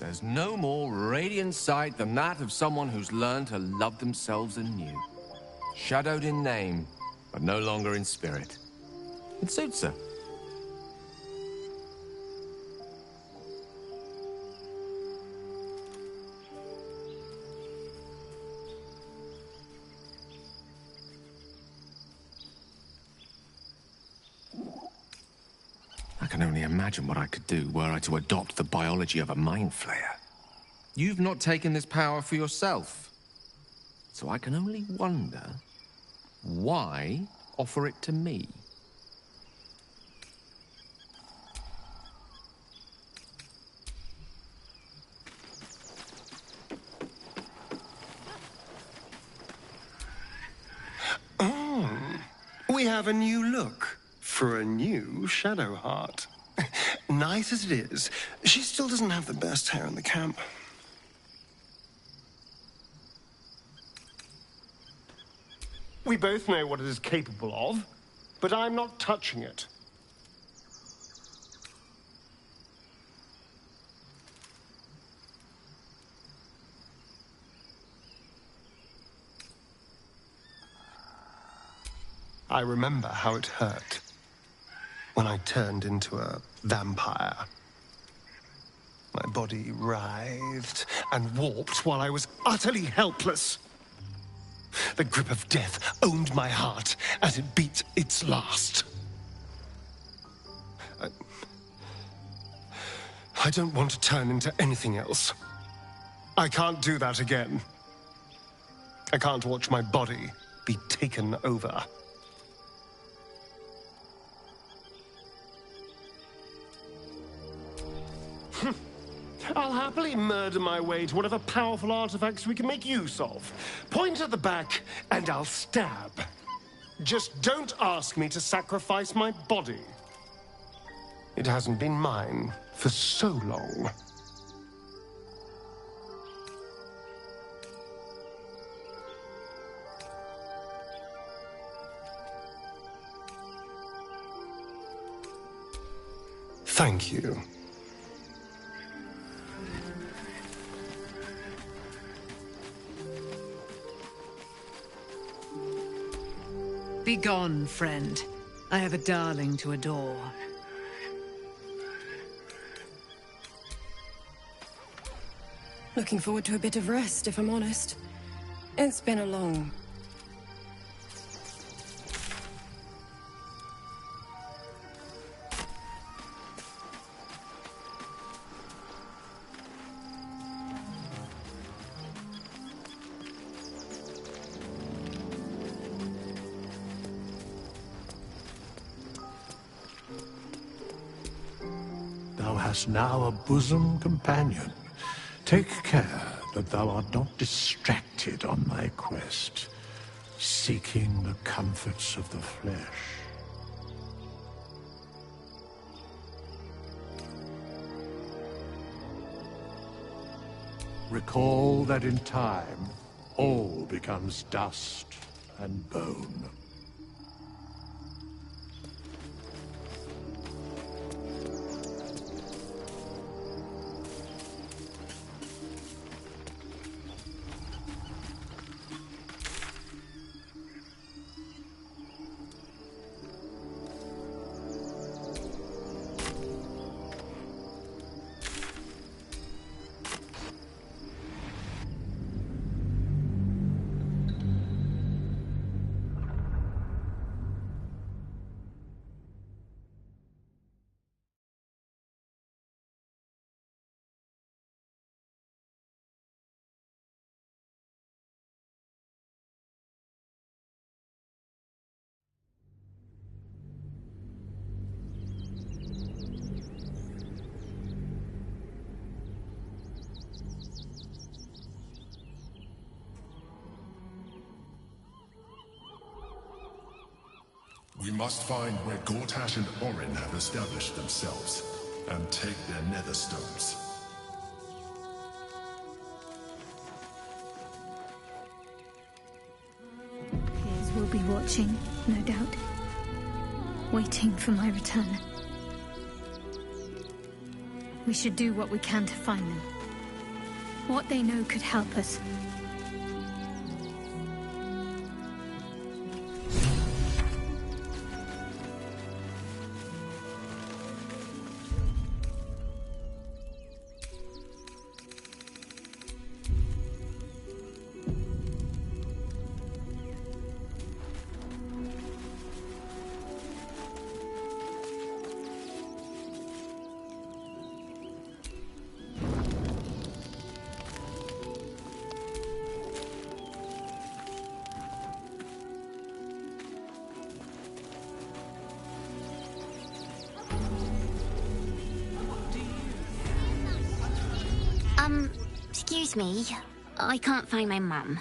There's no more radiant sight than that of someone who's learned to love themselves anew. Shadowed in name, but no longer in spirit. It suits her. I can only imagine what I could do were I to adopt the biology of a mind flayer. You've not taken this power for yourself. So I can only wonder, why offer it to me? Oh, we have a new look. For a new Shadowheart. Nice as it is, she still doesn't have the best hair in the camp. We both know what it is capable of, but I'm not touching it. I remember how it hurt when I turned into a vampire. My body writhed and warped while I was utterly helpless. The grip of death owned my heart as it beat its last. I don't want to turn into anything else. I can't do that again. I can't watch my body be taken over. I'll happily murder my way to whatever powerful artifacts we can make use of. Point at the back, and I'll stab. Just don't ask me to sacrifice my body. It hasn't been mine for so long. Thank you. Begone, friend. I have a darling to adore. Looking forward to a bit of rest, if I'm honest. It's been a long... hast now a bosom companion. Take care that thou art not distracted on thy quest, seeking the comforts of the flesh. Recall that in time, all becomes dust and bone. We must find where Gortash and Orin have established themselves, and take their nether stones. Peers will be watching, no doubt. Waiting for my return. We should do what we can to find them. What they know could help us. Excuse me. I can't find my mum.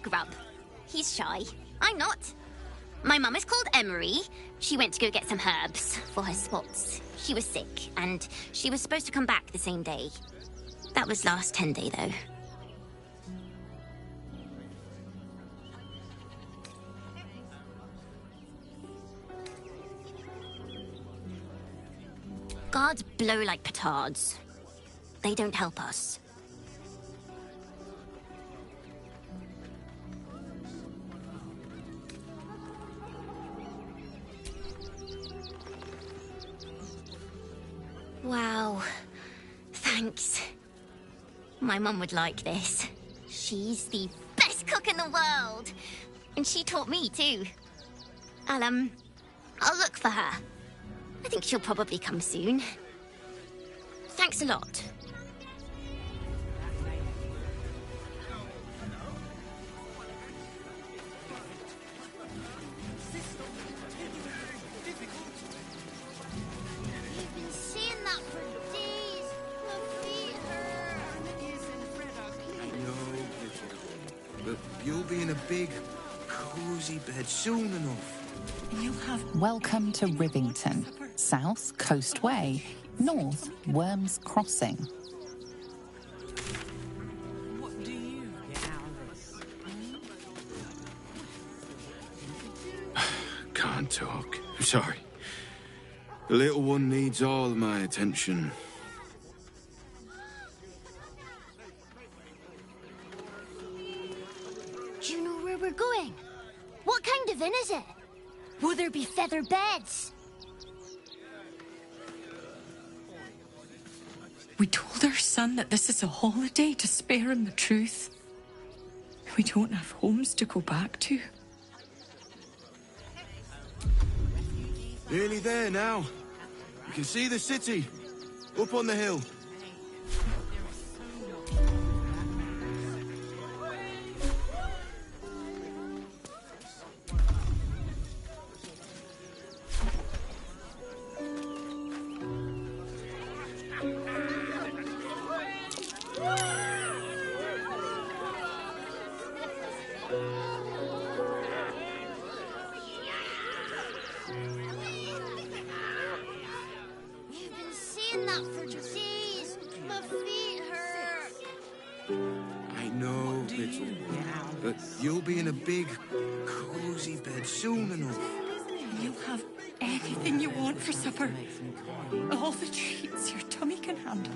grub. He's shy. I'm not. My mum is called Emery. She went to go get some herbs for her spots. She was sick, and she was supposed to come back the same day. That was last 10-day, though. Guards blow like petards. They don't help us. Wow. Thanks. My mum would like this. She's the best cook in the world. And she taught me, too. I'll look for her. I think she'll probably come soon. Thanks a lot. You've been saying that for days. My feet hurt. I know, but you'll be in a big, cozy bed soon enough. Welcome to Rivington, south Coast Way, north Worms Crossing. What do you get out of this? Can't talk. I'm sorry. The little one needs all my attention. Do you know where we're going? What kind of inn is it? Will there be feather beds? We told our son that this is a holiday to spare him the truth. We don't have homes to go back to. Nearly there now. You can see the city. Up on the hill. You've been saying that for days. My feet hurt. I know, little. But you'll be in a big, cozy bed soon enough. You'll have anything you want for supper. All the treats your tummy can handle.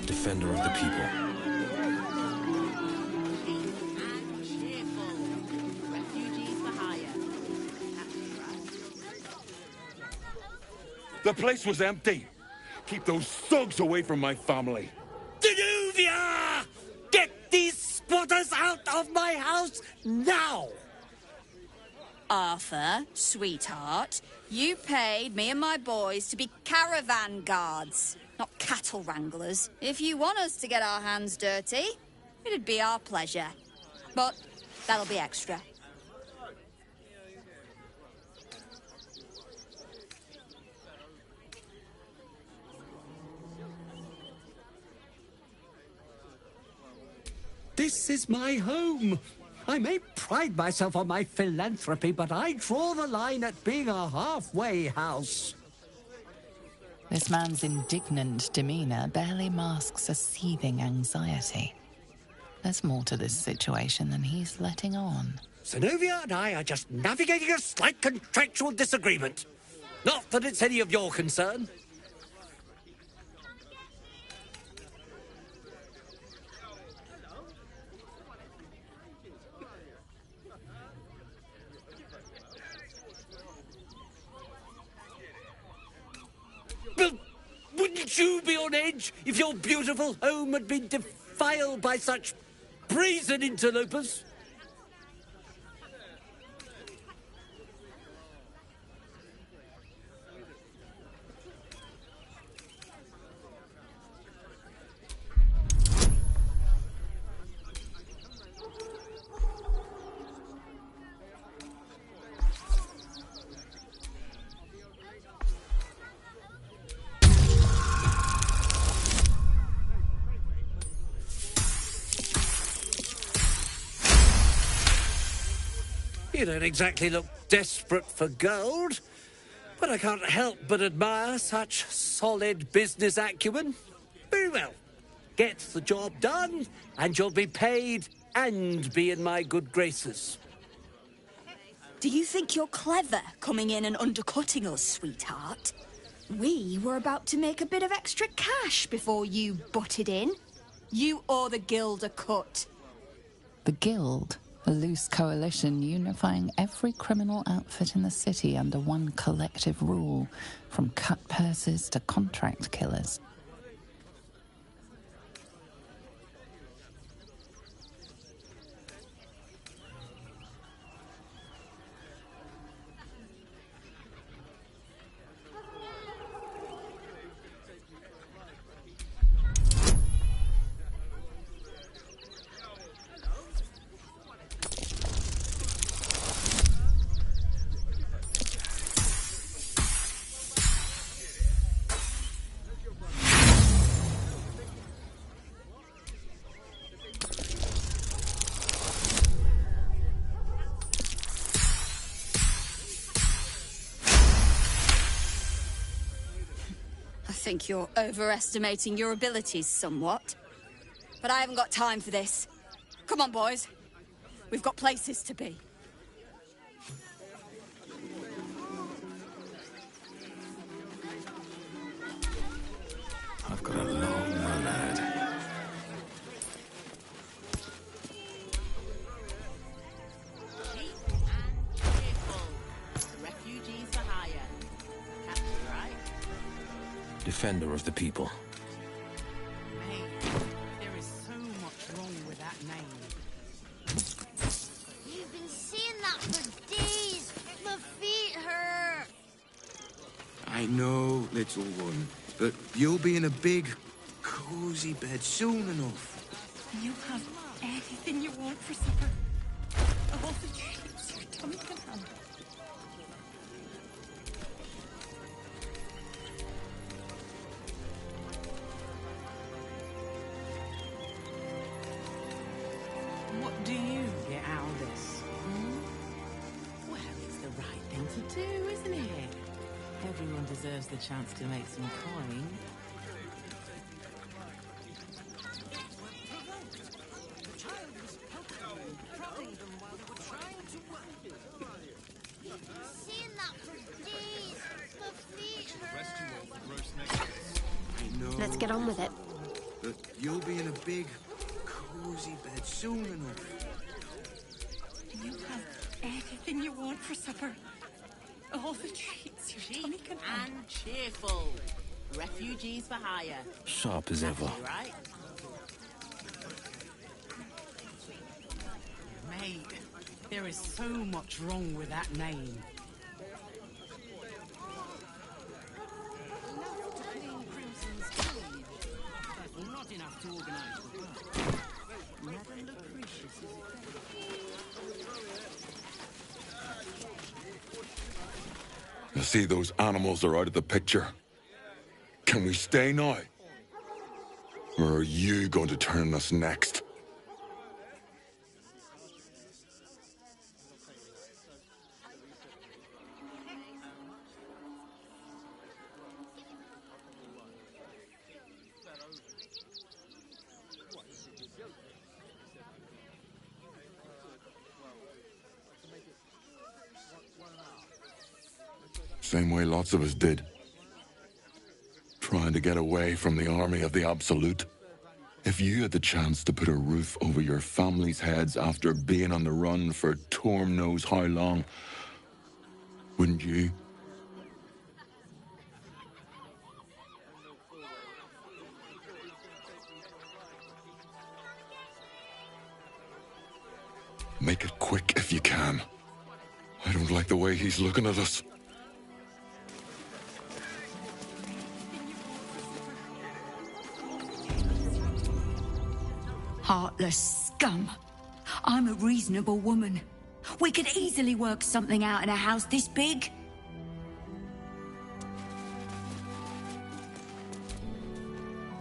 Defender of the people. The place was empty. Keep those thugs away from my family. Danuvia! Get these squatters out of my house now! Arthur, sweetheart, you paid me and my boys to be caravan guards, not cattle wranglers. If you want us to get our hands dirty, it'd be our pleasure. But that'll be extra. This is my home. I may pride myself on my philanthropy, but I draw the line at being a halfway house. This man's indignant demeanor barely masks a seething anxiety. There's more to this situation than he's letting on. Zenobia and I are just navigating a slight contractual disagreement. Not that it's any of your concern. But wouldn't you be on edge if your beautiful home had been defiled by such brazen interlopers? You don't exactly look desperate for gold, but I can't help but admire such solid business acumen. Very well. Get the job done, and you'll be paid and be in my good graces. Do you think you're clever coming in and undercutting us, sweetheart? We were about to make a bit of extra cash before you butted in. You owe the guild a cut. The Guild, a loose coalition unifying every criminal outfit in the city under one collective rule, from cut purses to contract killers. I think you're overestimating your abilities somewhat. But I haven't got time for this. Come on, boys. We've got places to be. I've got a long run ahead. Refugees for hire. Captain, right? Defender of the people. Mate, there is so much wrong with that name. You've been saying that for days. My feet hurt. I know, little one, but you'll be in a big, cozy bed soon enough. You have anything you want for supper. All the treats your tummy can handle. What do you get out of this? Well, it's the right thing to do, isn't it? Everyone deserves the chance to make some coin. Saying that for days. My feet hurt. I know. Let's get on with it. But you'll be in a big, cozy bed soon enough. You have anything you want for supper. All the treats your tummy can handle. And cheerful. Refugees for hire. Sharp as ever. Right? Mate, there is so much wrong with that name. Not enough to organize the work. Madam Lucretius is You see, those animals are out of the picture. Can we stay now? Or are you going to turn us next? Same way lots of us did. Trying to get away from the army of the Absolute. If you had the chance to put a roof over your family's heads after being on the run for Torm knows how long, wouldn't you? Make it quick if you can. I don't like the way he's looking at us. Heartless scum. I'm a reasonable woman. We could easily work something out in a house this big.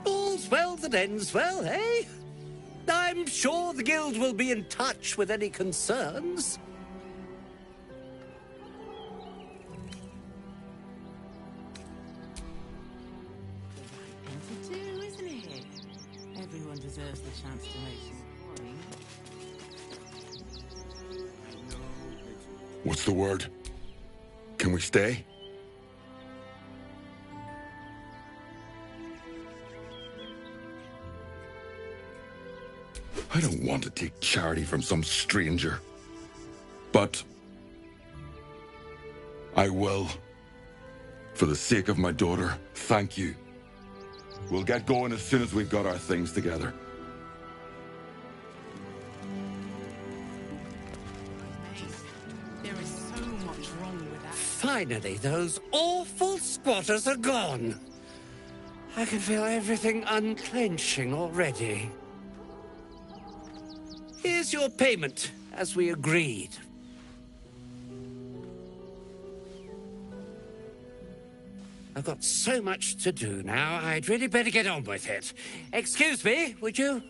All's well that ends well, eh? I'm sure the guild will be in touch with any concerns. deserves the chance to make some coin. What's the word? Can we stay? I don't want to take charity from some stranger. But I will. For the sake of my daughter, thank you. We'll get going as soon as we've got our things together. There is so much wrong with that. Finally, those awful squatters are gone. I can feel everything unclenching already. Here's your payment, as we agreed. I've got so much to do now, I'd really better get on with it. Excuse me, would you?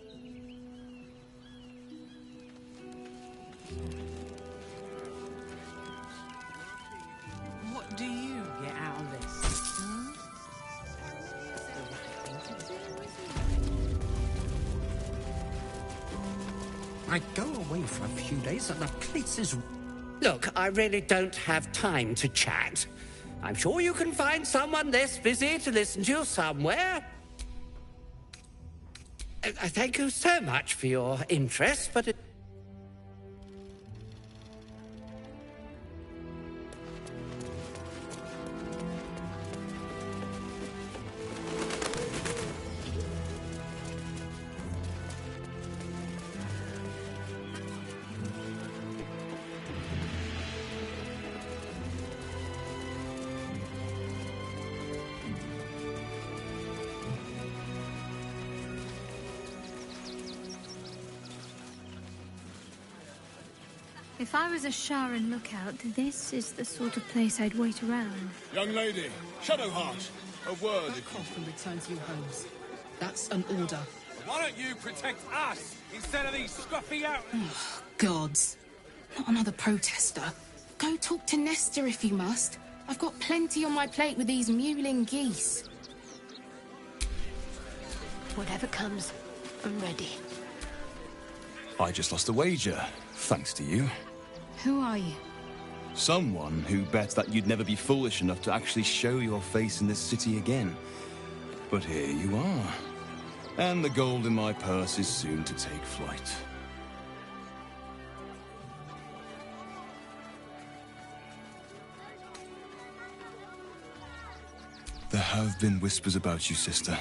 What do you get out of this? I go away for a few days and the place is... Look, I really don't have time to chat. I'm sure you can find someone less busy to listen to you somewhere. I thank you so much for your interest, but it... If I was a Sharon lookout, this is the sort of place I'd wait around. Young lady, Shadowheart, a word. Back off and return to your homes. That's an order. Why don't you protect us instead of these scruffy out? Gods. Not another protester. Go talk to Nestor if you must. I've got plenty on my plate with these mewling geese. Whatever comes, I'm ready. I just lost a wager, thanks to you. Who are you? Someone who bet that you'd never be foolish enough to actually show your face in this city again. But here you are. And the gold in my purse is soon to take flight. There have been whispers about you, sister.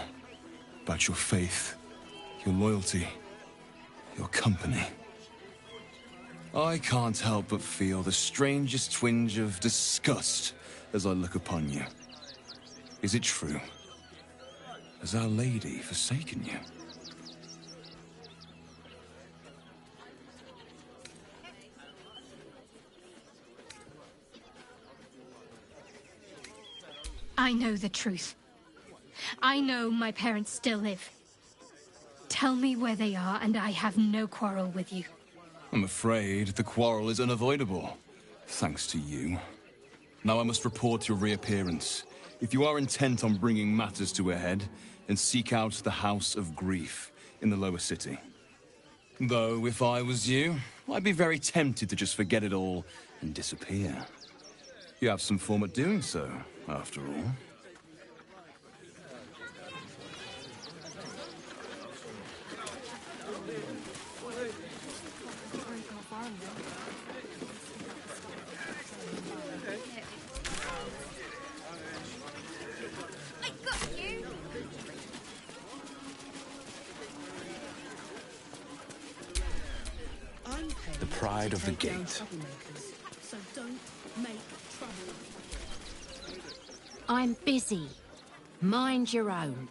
About your faith, your loyalty, your company. I can't help but feel the strangest twinge of disgust as I look upon you. Is it true? Has Our Lady forsaken you? I know the truth. I know my parents still live. Tell me where they are, and I have no quarrel with you. I'm afraid the quarrel is unavoidable, thanks to you. Now I must report your reappearance. If you are intent on bringing matters to a head, then seek out the House of Grief in the lower city. Though, if I was you, I'd be very tempted to just forget it all and disappear. You have some form at doing so, after all. The pride of the gate. So don't make trouble. I'm busy. Mind your own.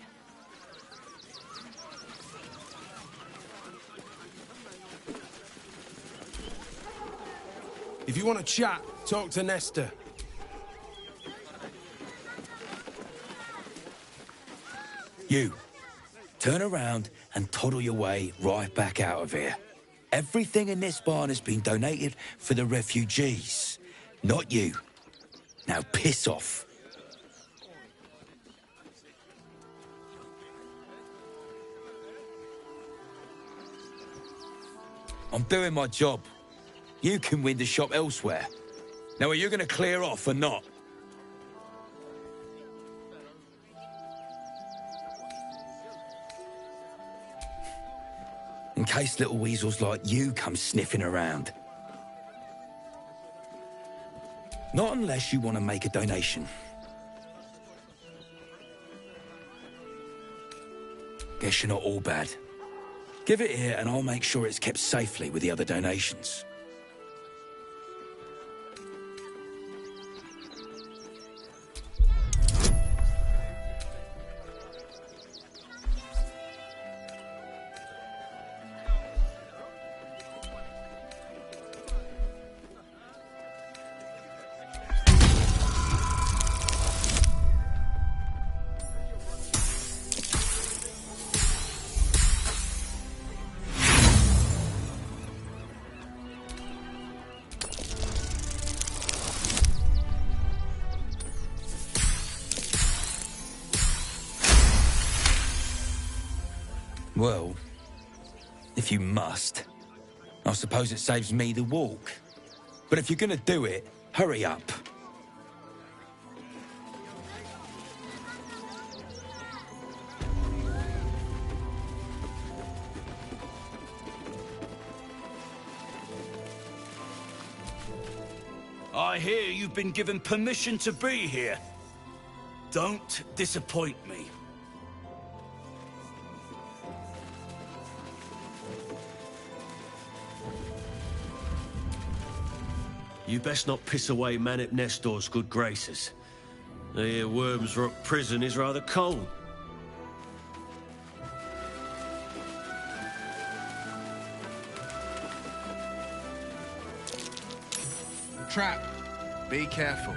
If you want to chat, talk to Nestor. You, turn around and toddle your way right back out of here. Everything in this barn has been donated for the refugees, not you. Now piss off. I'm doing my job. You can win the shop elsewhere. Now, are you going to clear off or not? In case little weasels like you come sniffing around. Not unless you want to make a donation. Guess you're not all bad. Give it here and I'll make sure it's kept safely with the other donations. Well, if you must, I suppose it saves me the walk. But if you're gonna do it, hurry up. I hear you've been given permission to be here. Don't disappoint me. You best not piss away Manip Nestor's good graces. I hear Worms Rock Prison is rather cold. Trap. Be careful.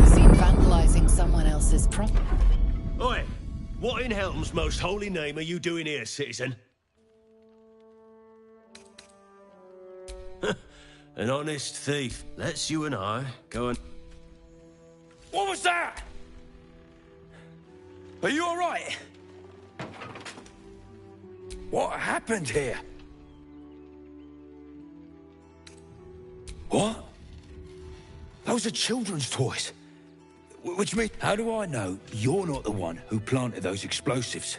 Seen vandalizing someone else's property. Oi! What in Helm's most holy name are you doing here, citizen? An honest thief. Let's you and I go and... What was that? Are you all right? What happened here? What? Those are children's toys. Which means... How do I know you're not the one who planted those explosives?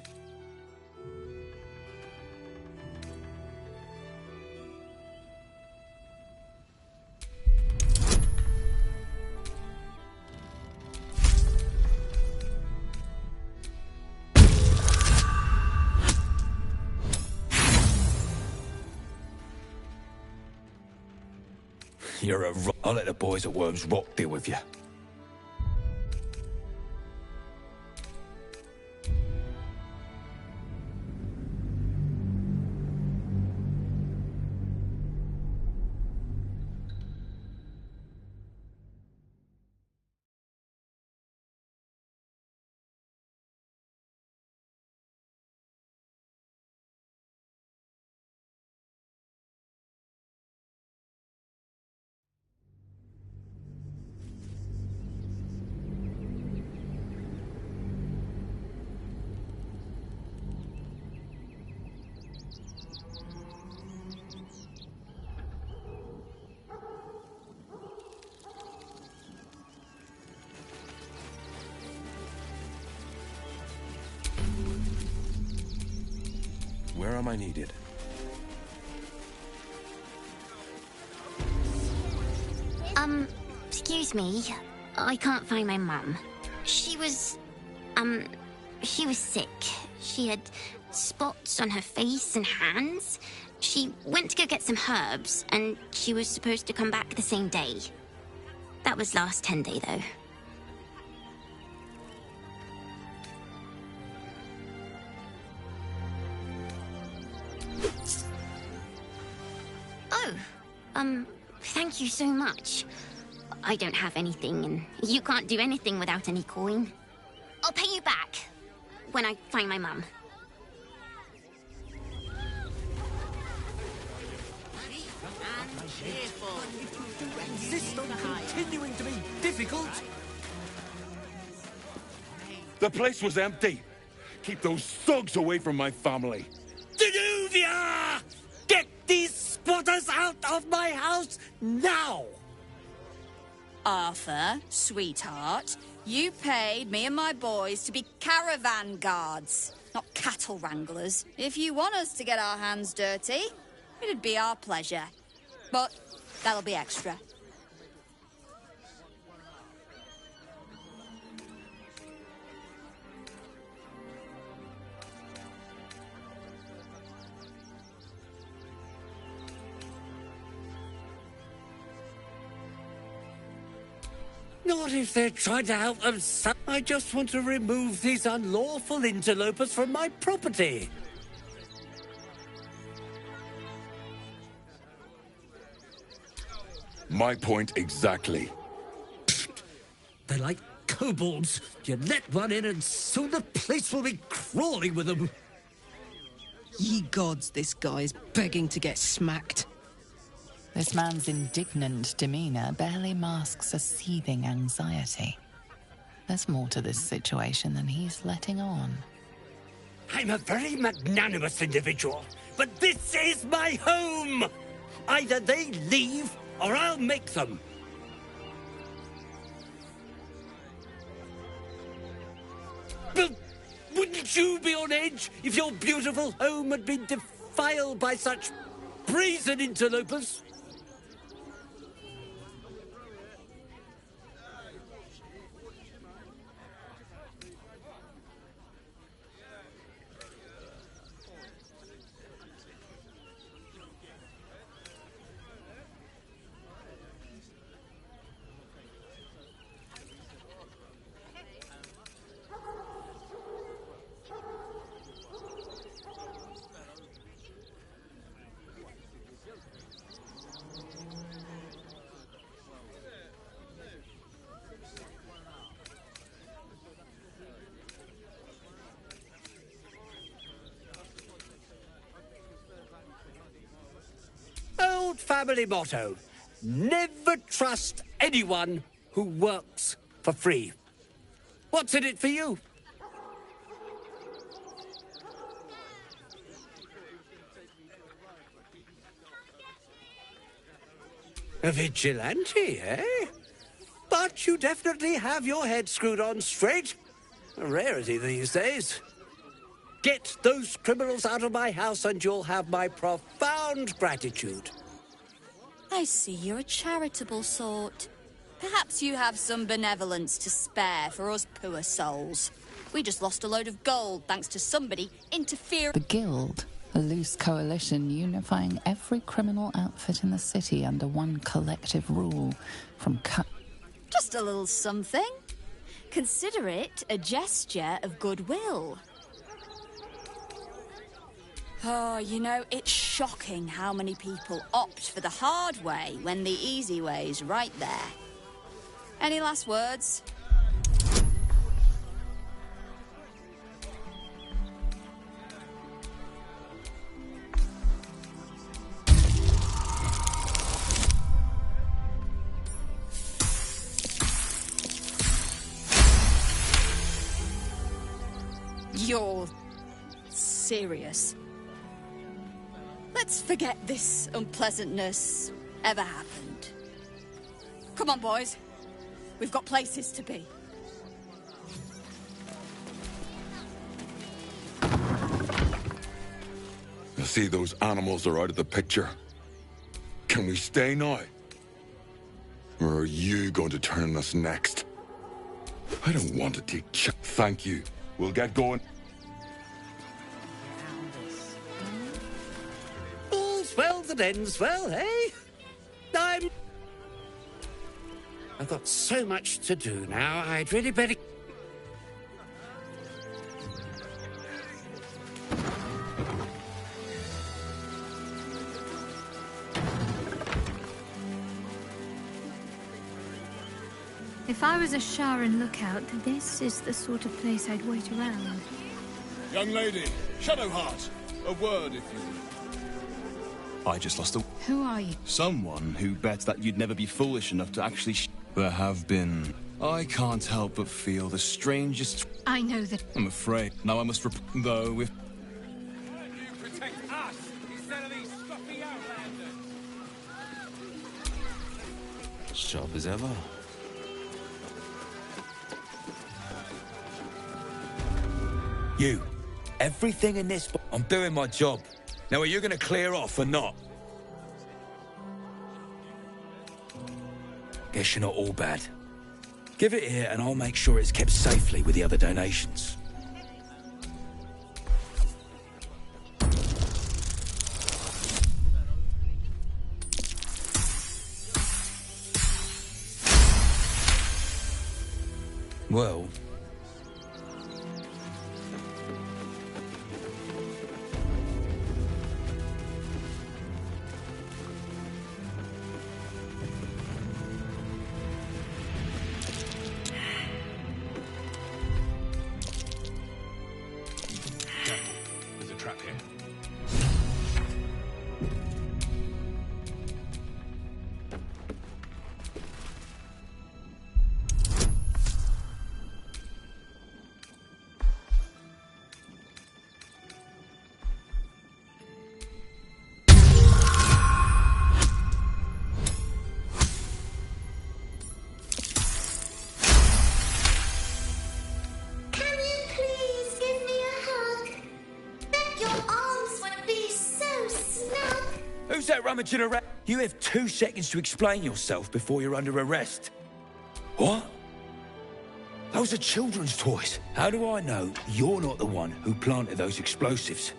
You're a... I'll let the boys at Worms Rock deal with you. Where am I needed? Excuse me. I can't find my mum. She was sick. She had spots on her face and hands. She went to go get some herbs, and she was supposed to come back the same day. That was last 10 day, though. Oh, thank you so much. I don't have anything, and you can't do anything without any coin. I'll pay you back when I find my mum. Insist on continuing to be difficult. The place was empty. Keep those thugs away from my family. Danuvia! Get these squatters out of my house now! Arthur, sweetheart, you paid me and my boys to be caravan guards, not cattle wranglers. If you want us to get our hands dirty, it'd be our pleasure. But that'll be extra. Not if they're trying to help themselves. I just want to remove these unlawful interlopers from my property. My point exactly. They're like kobolds. You let one in and soon the place will be crawling with them. Ye gods, this guy's begging to get smacked. This man's indignant demeanor barely masks a seething anxiety. There's more to this situation than he's letting on. I'm a very magnanimous individual, but this is my home! Either they leave, or I'll make them. But wouldn't you be on edge if your beautiful home had been defiled by such brazen interlopers? Old family motto, never trust anyone who works for free. What's in it for you? A vigilante, eh? But you definitely have your head screwed on straight. A rarity these days. Get those criminals out of my house and you'll have my profound gratitude. I see you're a charitable sort. Perhaps you have some benevolence to spare for us poor souls. We just lost a load of gold thanks to somebody interfering. The Guild, a loose coalition unifying every criminal outfit in the city under one collective rule, from Just a little something. Consider it a gesture of goodwill. Oh, you know, it's shocking how many people opt for the hard way when the easy way's right there. Any last words? You're serious? Let's forget this unpleasantness ever happened. Come on, boys. We've got places to be. see those animals are out of the picture. Can we stay now? Or are you going to turn on us next? I don't want to take Thank you. We'll get going. All's well that ends well, eh? I've got so much to do now, I'd really better... If I was a Sharan lookout, this is the sort of place I'd wait around. Young lady, Shadowheart, a word if you will. I just lost a... Who are you? Someone who bet that you'd never be foolish enough to actually There have been... I can't help but feel the strangest... I know that... I'm afraid. Now I must though if... You protect us instead of these scruffy outlanders. Sharp as ever. You. Everything in this... I'm doing my job. Now, are you going to clear off or not? Guess you're not all bad. Give it here and I'll make sure it's kept safely with the other donations. Well... There's a trap here. Can you please give me a hug? Bet your arms would be so snug. Who's that rummaging around? You have 2 seconds to explain yourself before you're under arrest. What? Those are children's toys. How do I know you're not the one who planted those explosives?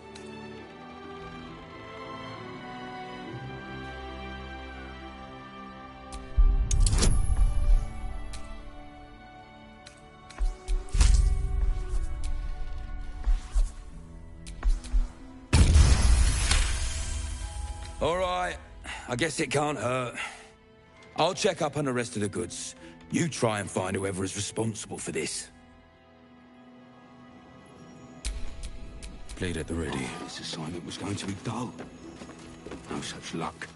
All right, I guess it can't hurt. I'll check up on the rest of the goods. You try and find whoever is responsible for this. Played at the ready. This assignment was going to be dull. No such luck.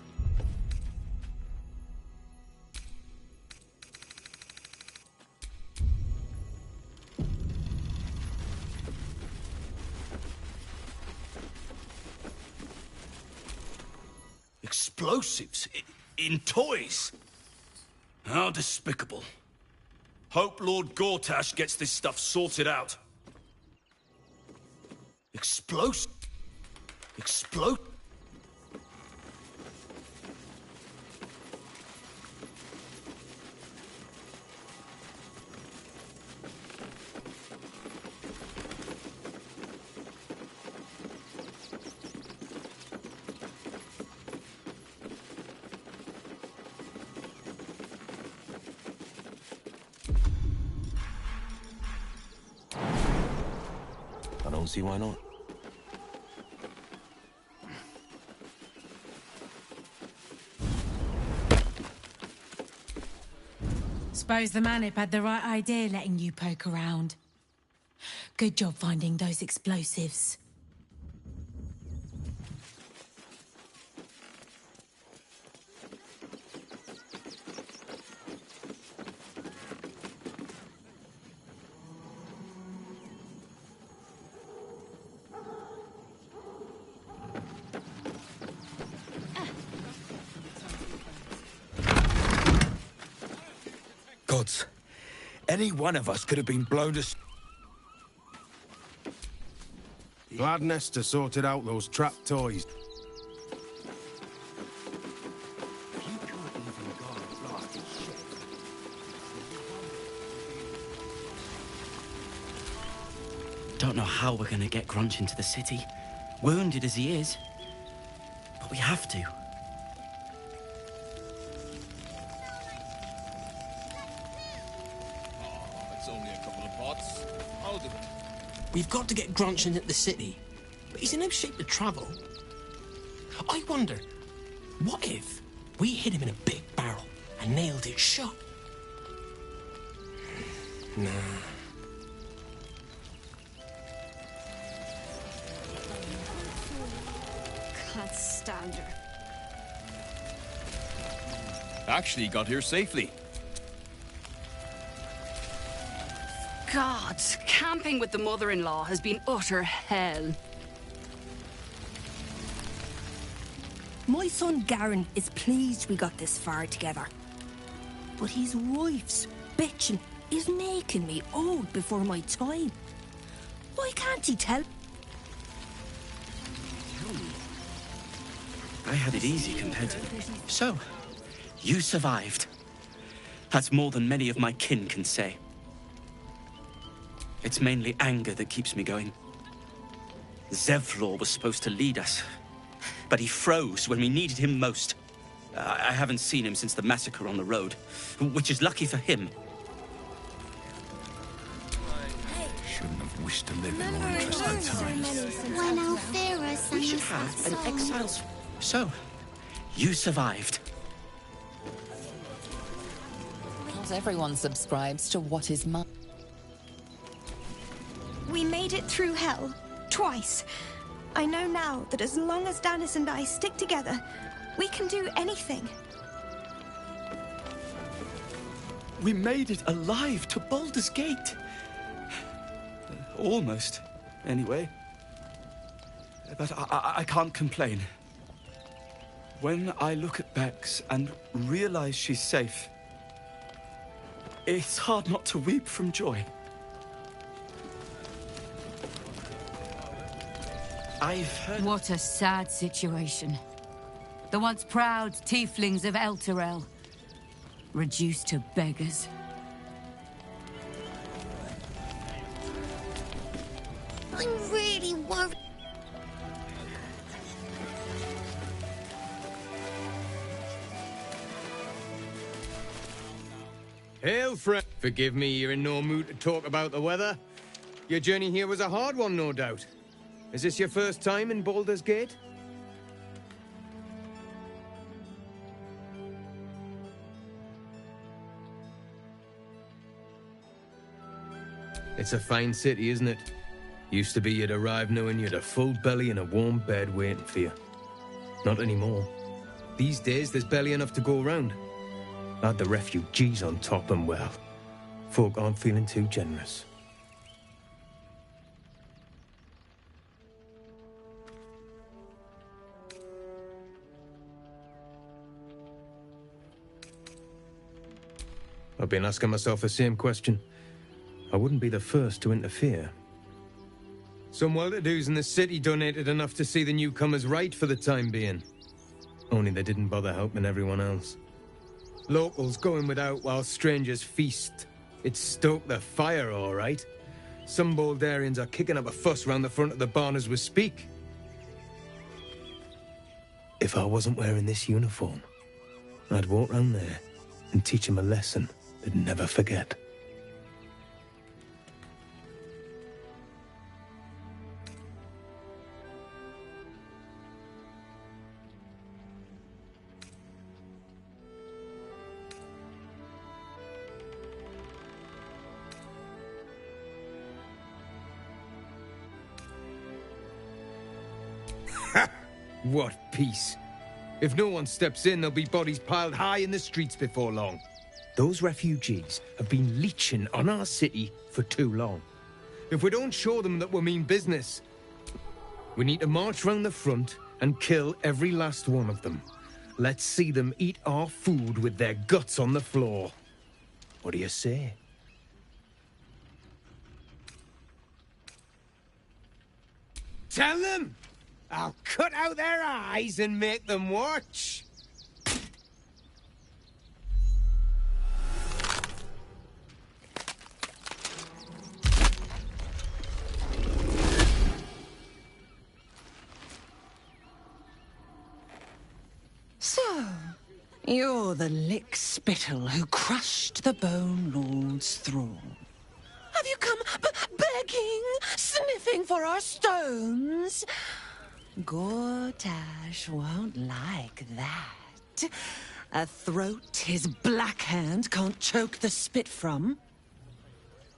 Explosives? In toys? How despicable. Hope Lord Gortash gets this stuff sorted out. Explosive? Explode? I don't see why not. Suppose the Manip had the right idea letting you poke around. Good job finding those explosives. Gods, any one of us could have been blown to... Glad Nestor sorted out those trap toys. Don't know how we're gonna get Grunch into the city, wounded as he is. But we have to. It's only a couple of pots. I'll do it. We've got to get Grunch into the city, but he's in no shape to travel. I wonder, what if we hid him in a big barrel and nailed it shut? Nah. Can't stand her. Actually got here safely. Gods, camping with the mother-in-law has been utter hell. My son Garen is pleased we got this far together. But his wife's bitching is making me old before my time. Why can't he tell? Tell me. I had it easy compared to... So, you survived. That's more than many of my kin can say. It's mainly anger that keeps me going. Zevlor was supposed to lead us, but he froze when we needed him most. I haven't seen him since the massacre on the road, which is lucky for him. Shouldn't have wished to live in more interesting times. When Alfira sang We should us have that an song. exile's... So, you survived. Not everyone subscribes to what is mine. We made it through hell. Twice. I know now that as long as Danis and I stick together, we can do anything. We made it alive to Baldur's Gate. Almost, anyway. But I can't complain. When I look at Bex and realize she's safe, it's hard not to weep from joy. I've heard... What a sad situation. The once proud tieflings of Elturel, reduced to beggars. I'm really worried. Hail, friend. Forgive me, you're in no mood to talk about the weather. Your journey here was a hard one, no doubt. Is this your first time in Baldur's Gate? It's a fine city, isn't it? Used to be you'd arrive knowing you'd a full belly and a warm bed waiting for you. Not anymore. These days, there's barely enough to go around. Add the refugees on top and, well, folk aren't feeling too generous. I've been asking myself the same question. I wouldn't be the first to interfere. Some well-to-dos in the city donated enough to see the newcomers right for the time being. Only they didn't bother helping everyone else. Locals going without while strangers feast. It stoked the fire, all right. Some Baldarians are kicking up a fuss round the front of the barn as we speak. If I wasn't wearing this uniform, I'd walk round there and teach him a lesson they'd never forget. What peace. If no one steps in, there'll be bodies piled high in the streets before long. Those refugees have been leeching on our city for too long. If we don't show them that we mean business, we need to march round the front and kill every last one of them. Let's see them eat our food with their guts on the floor. What do you say? Tell them! I'll cut out their eyes and make them watch. So, you're the lick-spittle who crushed the Bone Lord's thrall. Have you come begging, sniffing for our stones? Gortash won't like that. A throat his black hand can't choke the spit from.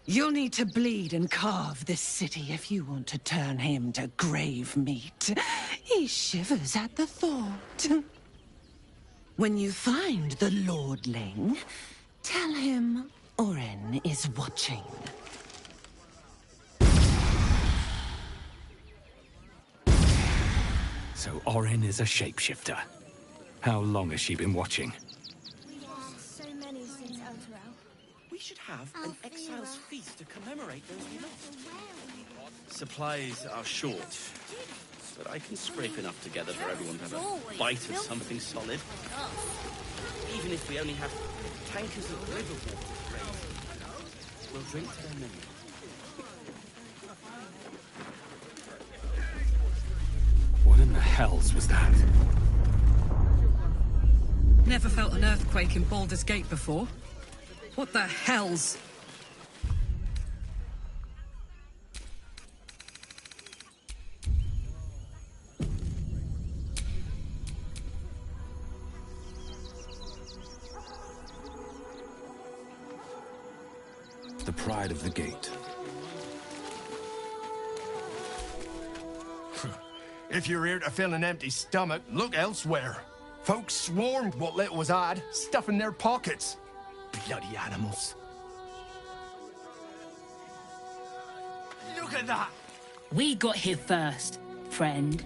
You'll need to bleed and carve this city if you want to turn him to grave meat. He shivers at the thought. When you find the Lordling, tell him Oren is watching. So Oren is a shapeshifter. How long has she been watching? So many since Elturel. We should have an exile's feast to commemorate those we lost. Supplies are short, but I can scrape enough together for everyone to have a bite of something solid. Even if we only have tankers of river water, we'll drink to their memory. What in the hells was that? Never felt an earthquake in Baldur's Gate before. What the hells? The pride of the gate. If you're here to fill an empty stomach, look elsewhere. Folks swarmed what little was odd, stuffing their pockets. Bloody animals. Look at that! We got here first, friend.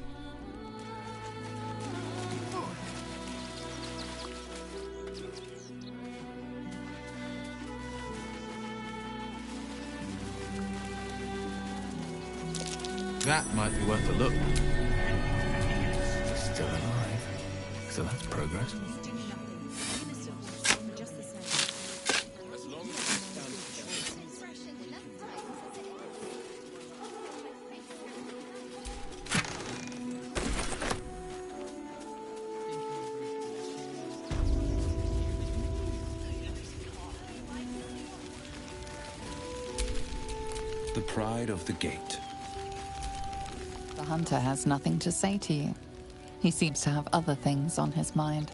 That might be worth a look. Still alive. So that's progress. The pride of the gate. The hunter has nothing to say to you. He seems to have other things on his mind.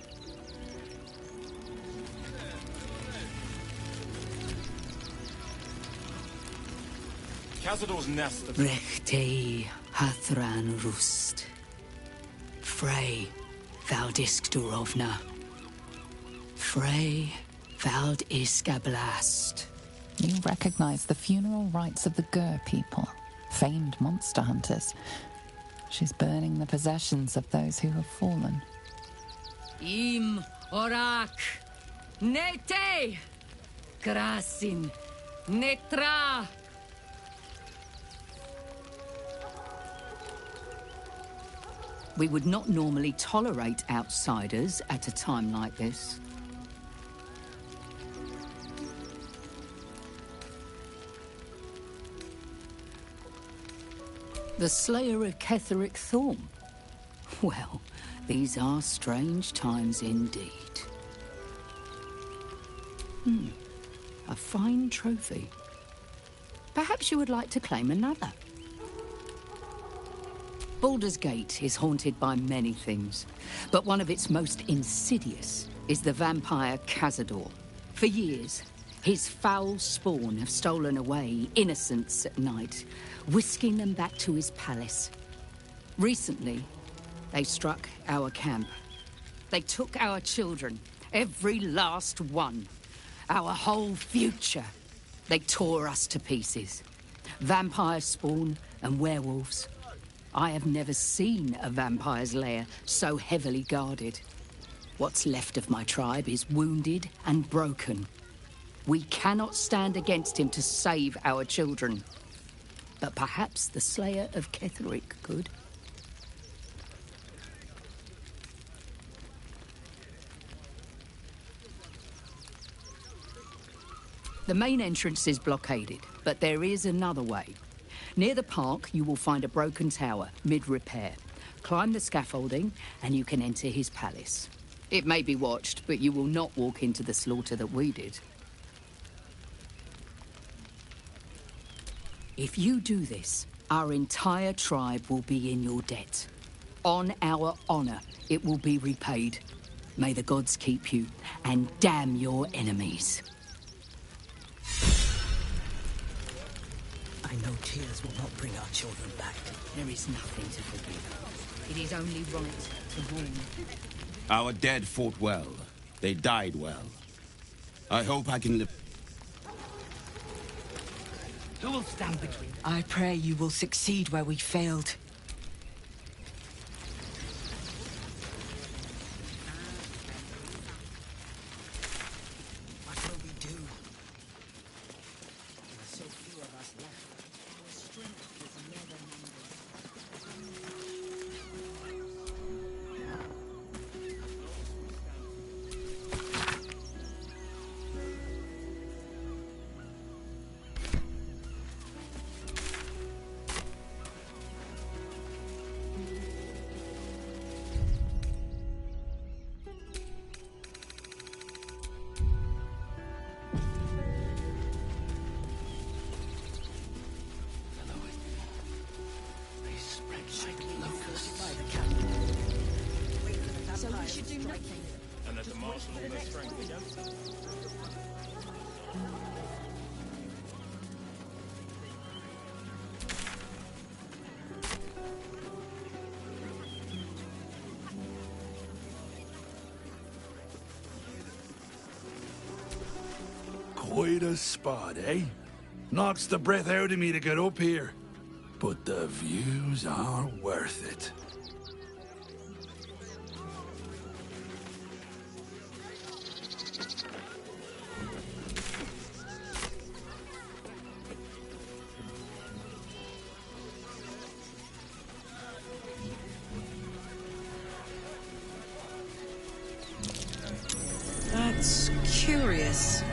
Cazador's nest of... Rechtei Hathran Rust. Frey Valdisk Durovna. Frey Vald Iskablast. You recognize the funeral rites of the Gur people, famed monster hunters. She's burning the possessions of those who have fallen. Im Orak. Nete. Krasin. Netra. We would not normally tolerate outsiders at a time like this. The Slayer of Ketheric Thorn. Well, these are strange times indeed. A fine trophy. Perhaps you would like to claim another. Baldur's Gate is haunted by many things, but one of its most insidious is the vampire Cazador. For years, his foul spawn have stolen away innocents at night, whisking them back to his palace. Recently, they struck our camp. They took our children, every last one. Our whole future. They tore us to pieces. Vampire spawn and werewolves. I have never seen a vampire's lair so heavily guarded. What's left of my tribe is wounded and broken. We cannot stand against him to save our children. but perhaps the Slayer of Ketheric could. The main entrance is blockaded, but there is another way. Near the park, you will find a broken tower, mid-repair. Climb the scaffolding, and you can enter his palace. It may be watched, but you will not walk into the slaughter that we did. If you do this, our entire tribe will be in your debt. On our honor, it will be repaid. May the gods keep you, and damn your enemies. I know tears will not bring our children back. There is nothing to forgive. It is only right to mourn. Our dead fought well. They died well. I hope I can live. Who will stand between? I pray you will succeed where we failed. What will we do? There are so few of us left. Our strength is never And let the marshal all their strength against us. Quite a spot, eh? Knocks the breath out of me to get up here. But the views are worth it. That's curious.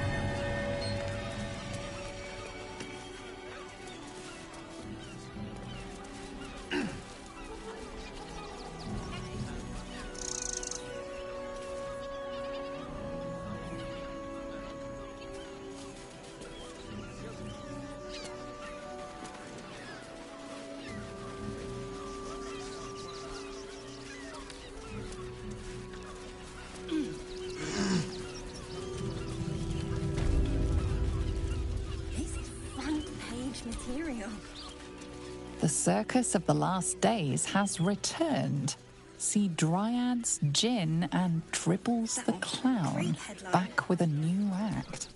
Material. The circus of the last days has returned. See Dryads, Jinn, and Dribbles the Clown back with a new act.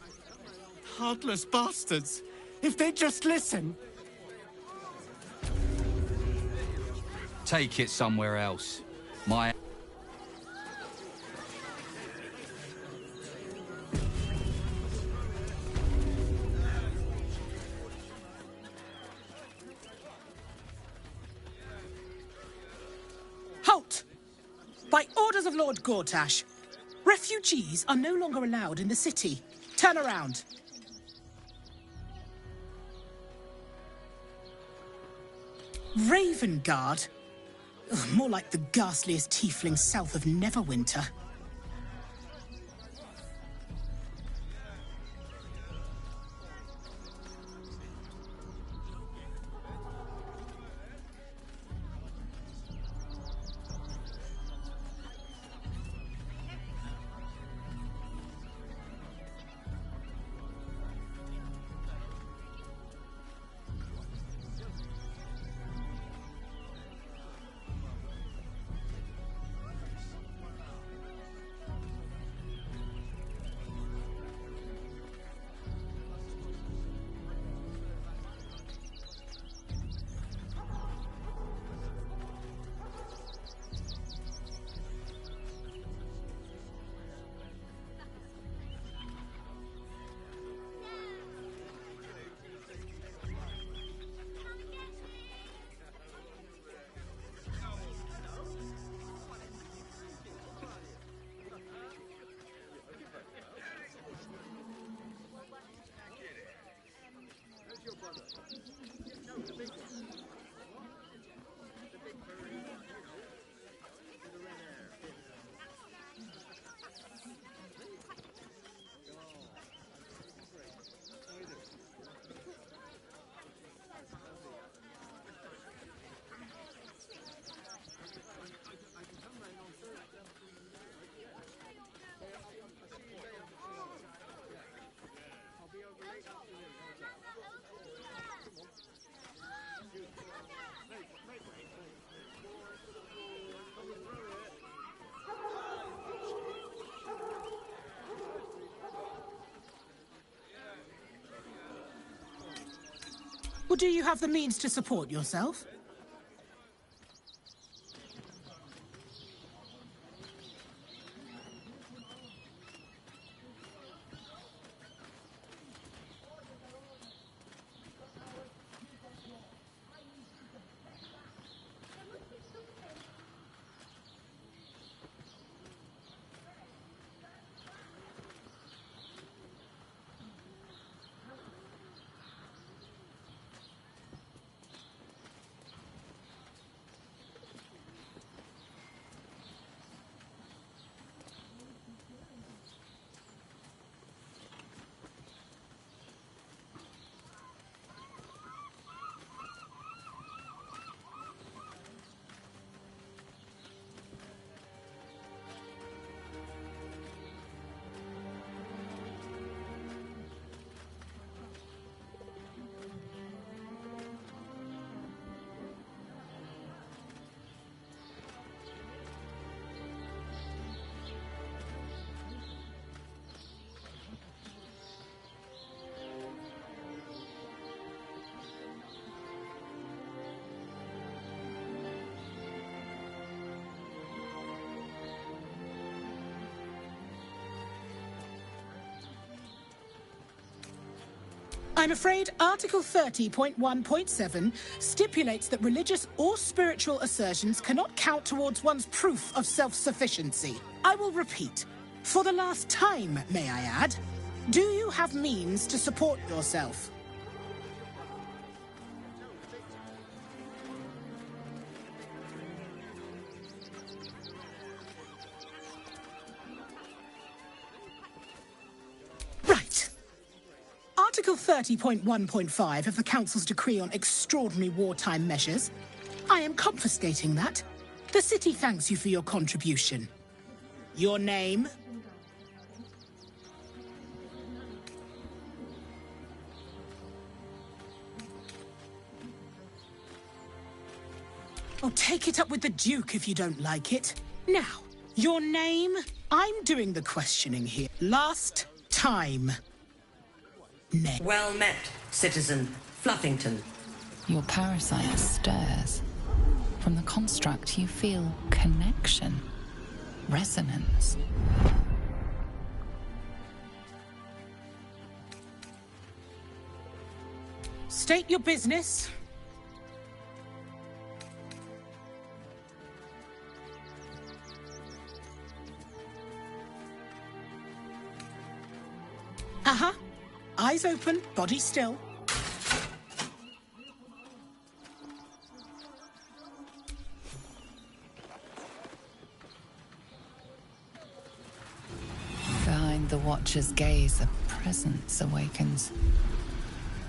Heartless bastards! If they'd just listen! Take it somewhere else. My... Halt! By orders of Lord Gortash, refugees are no longer allowed in the city. Turn around. Ravengard? Ugh, more like the ghastliest tiefling south of Neverwinter. Or do you have the means to support yourself? I'm afraid Article 30.1.7 stipulates that religious or spiritual assertions cannot count towards one's proof of self-sufficiency. I will repeat. For the last time, may I add, do you have means to support yourself? Article 30.1.5 of the Council's Decree on Extraordinary Wartime Measures. I am confiscating that. The city thanks you for your contribution. Your name? Oh, take it up with the Duke if you don't like it. Now, your name? I'm doing the questioning here. Last time. Well met, Citizen Fluffington. Your parasite stirs. From the construct, you feel connection, resonance. State your business. Uh-huh. Eyes open, body still. Behind the Watcher's gaze, a presence awakens.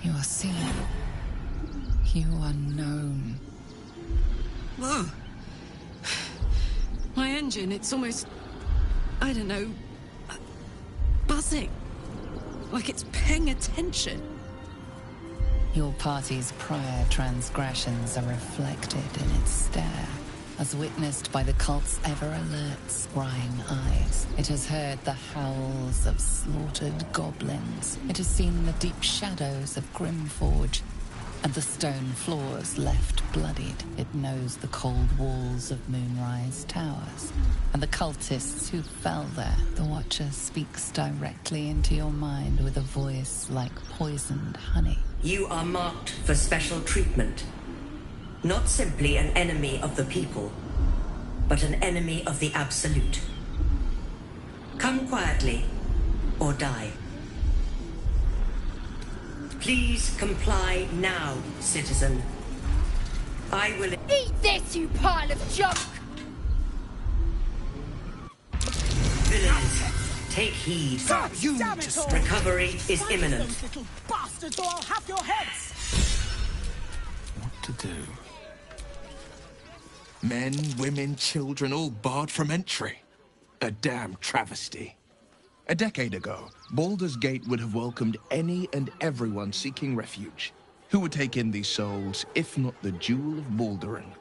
You are seen. You are known. Whoa. My engine, it's almost... I don't know... buzzing. Like it's paying attention. Your party's prior transgressions are reflected in its stare, as witnessed by the cult's ever-alert, scrying eyes. It has heard the howls of slaughtered goblins. It has seen the deep shadows of Grimforge, and the stone floors left bloodied. It knows the cold walls of Moonrise Towers, and the cultists who fell there. The Watcher speaks directly into your mind with a voice like poisoned honey. You are marked for special treatment. Not simply an enemy of the people, but an enemy of the Absolute. Come quietly, or die. Please comply now, citizen. I will... Eat this, you pile of junk! Villains, take heed. Recovery is imminent. Those little bastards, or I'll have your heads! What to do? Men, women, children, all barred from entry. A damn travesty. A decade ago, Baldur's Gate would have welcomed any and everyone seeking refuge. Who would take in these souls, if not the Jewel of Baldurin?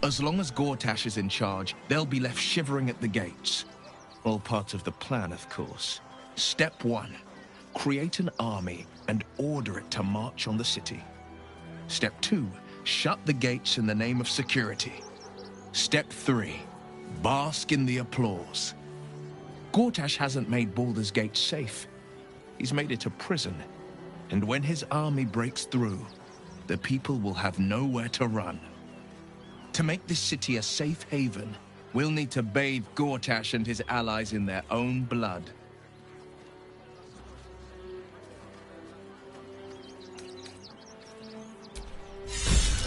As long as Gortash is in charge, they'll be left shivering at the gates. All part of the plan, of course. Step 1. Create an army and order it to march on the city. Step 2. Shut the gates in the name of security. Step 3. Bask in the applause. Gortash hasn't made Baldur's Gate safe. He's made it a prison. And when his army breaks through, the people will have nowhere to run. To make this city a safe haven, we'll need to bathe Gortash and his allies in their own blood.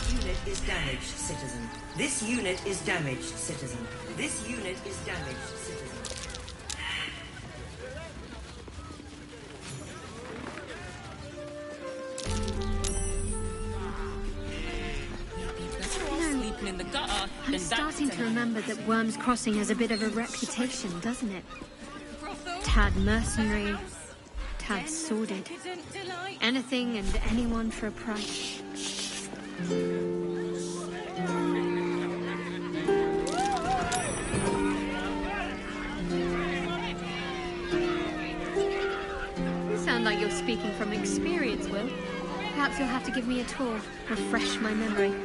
Unit is damaged, citizen. This unit is damaged, citizen. This unit is damaged, citizen. In the gutter, I'm starting to remember that Worm's Crossing has a bit of a reputation, doesn't it? Tad mercenary, tad sordid. Anything and anyone for a price. You sound like you're speaking from experience, Will. Perhaps you'll have to give me a tour, refresh my memory.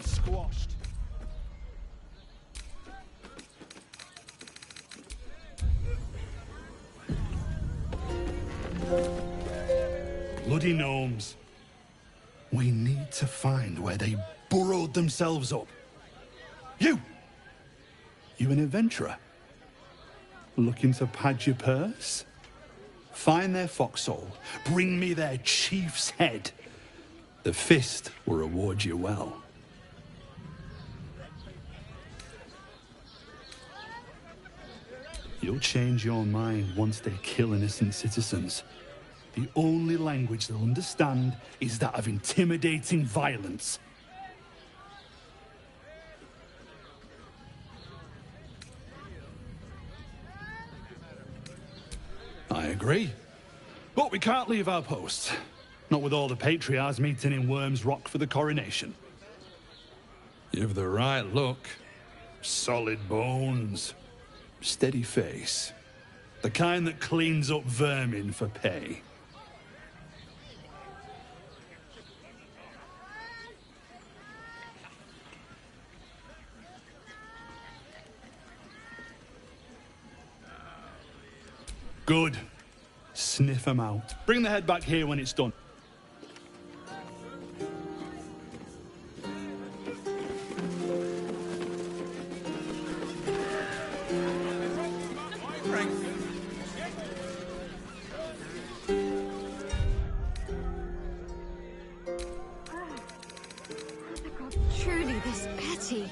Squashed. Bloody gnomes. We need to find where they burrowed themselves up. You an adventurer? Looking to pad your purse? Find their foxhole. Bring me their chief's head. The fist will reward you well. You'll change your mind once they kill innocent citizens. The only language they'll understand is that of intimidating violence. I agree. But we can't leave our posts. Not with all the patriarchs meeting in Worm's Rock for the coronation. You've the right look. Solid bones. Steady face. The kind that cleans up vermin for pay. Good. Sniff 'em out. Bring the head back here when it's done. Truly, this Betty.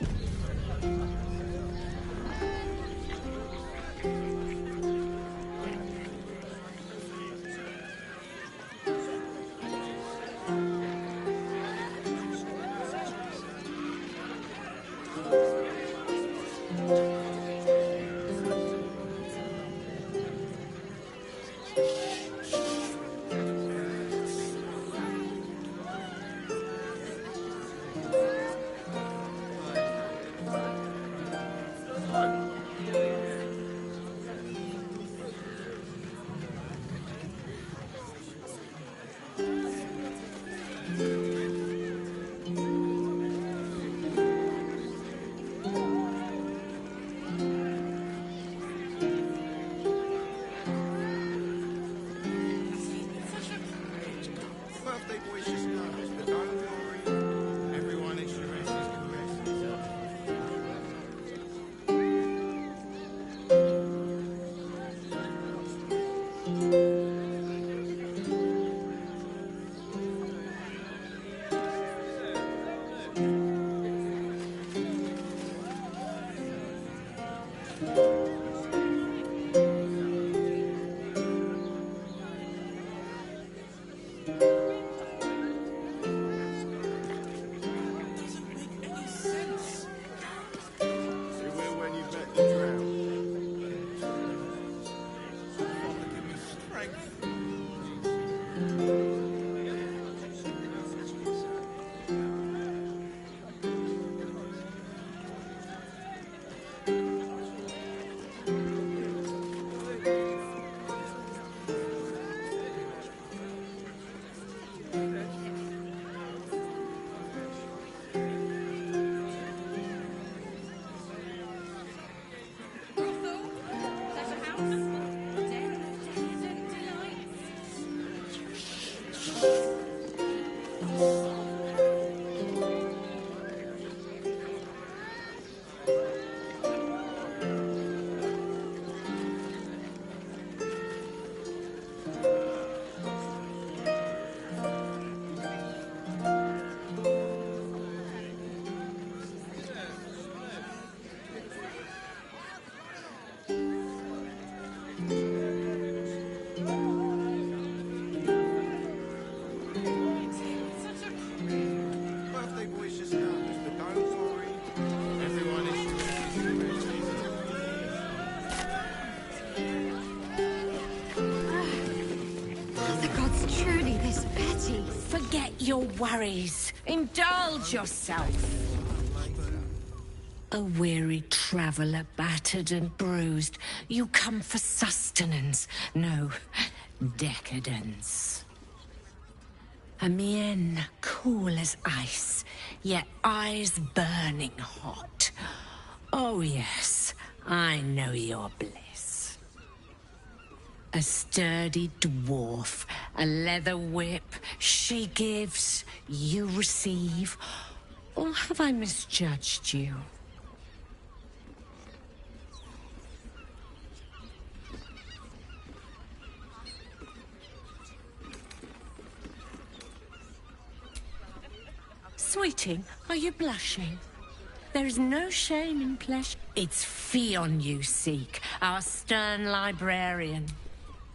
Your worries. Indulge yourself. A weary traveler, battered and bruised. You come for sustenance, no decadence. A mien cool as ice, yet eyes burning hot. Oh yes, I know your bliss. A sturdy dwarf, a leather whip, she gives, you receive. Or have I misjudged you? Sweeting, are you blushing? There is no shame in pleasure. It's Fionn you seek, our stern librarian.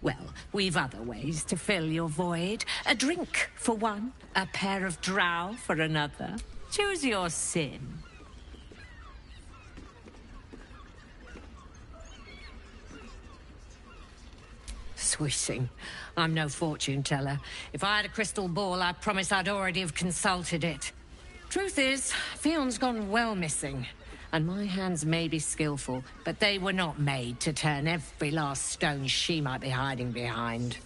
Well, we've other ways to fill your void. A drink for one, a pair of drow for another. Choose your sin. Swishing. I'm no fortune teller. If I had a crystal ball, I promise I'd already have consulted it. Truth is, Fionn's gone well missing. And my hands may be skillful, but they were not made to turn every last stone she might be hiding behind.